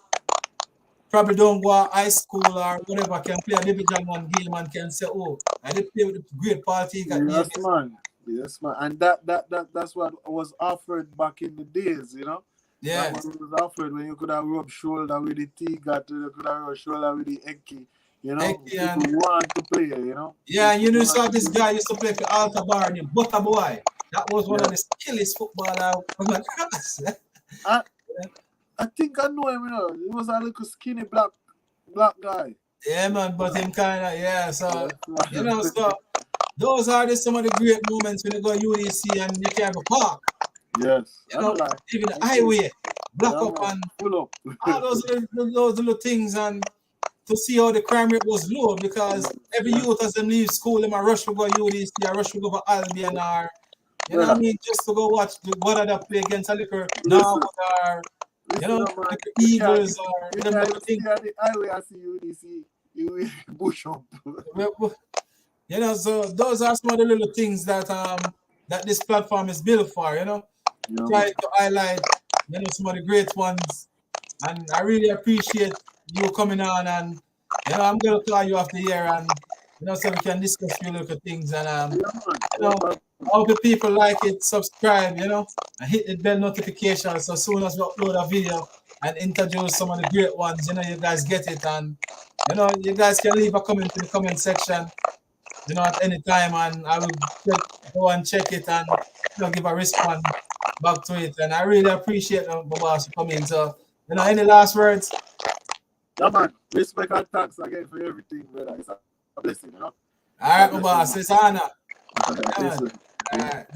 Speaker 1: probably don't go to high school or whatever can play a Division 1 game and can say, oh, I did play with a great party.
Speaker 3: Yes, man. Yes, man. And that's what was offered back in the days, you know.
Speaker 1: Yeah.
Speaker 3: That was offered when you could have rubbed shoulder with the T-Gat, you could have rubbed shoulder with the Eki. You know, people want to play, you know.
Speaker 1: Yeah, and you know, saw this guy used to play for Alta Bar named Butter Boy. That was one of the skilliest footballer on my class.
Speaker 3: I think I know him, you know. He was a little skinny black guy.
Speaker 1: Yeah, man, but him kind of, so, you know, so those are some of the great moments when you go UDC and you can have a park.
Speaker 3: Yes.
Speaker 1: You know, even the highway, block up and
Speaker 3: pull up.
Speaker 1: all those little things, and to see how the crime rate was low, because every youth as them leave school, them a rush to go UDC, a rush to go for Albion, or you know what I mean, just to go watch what other play against a liquor Norwood, or you know, like Eagles, or
Speaker 3: you
Speaker 1: them
Speaker 3: can't
Speaker 1: little
Speaker 3: see
Speaker 1: things.
Speaker 3: on the highway I see UDC, you bush up.
Speaker 1: You know, so those are some of the little things that that this platform is built for, you know. Try to highlight, you know, some of the great ones. And I really appreciate you coming on, and you know, I'm gonna call you after here, and you know, so we can discuss a few little things, and you know, I hope the people like it, subscribe, you know, and hit the bell notification, so as soon as we upload a video and introduce some of the great ones, you know, you guys get it, and you know, you guys can leave a comment in the comment section, you know, at any time, and I will go and check it and you know, give a response back to it. And I really appreciate the boss coming. So, you know, any last words?
Speaker 3: Yeah, man. Respect and thanks again for everything, brother. It's a blessing, you know.
Speaker 1: All right, boss. It's an honor.
Speaker 3: All right.
Speaker 1: All right.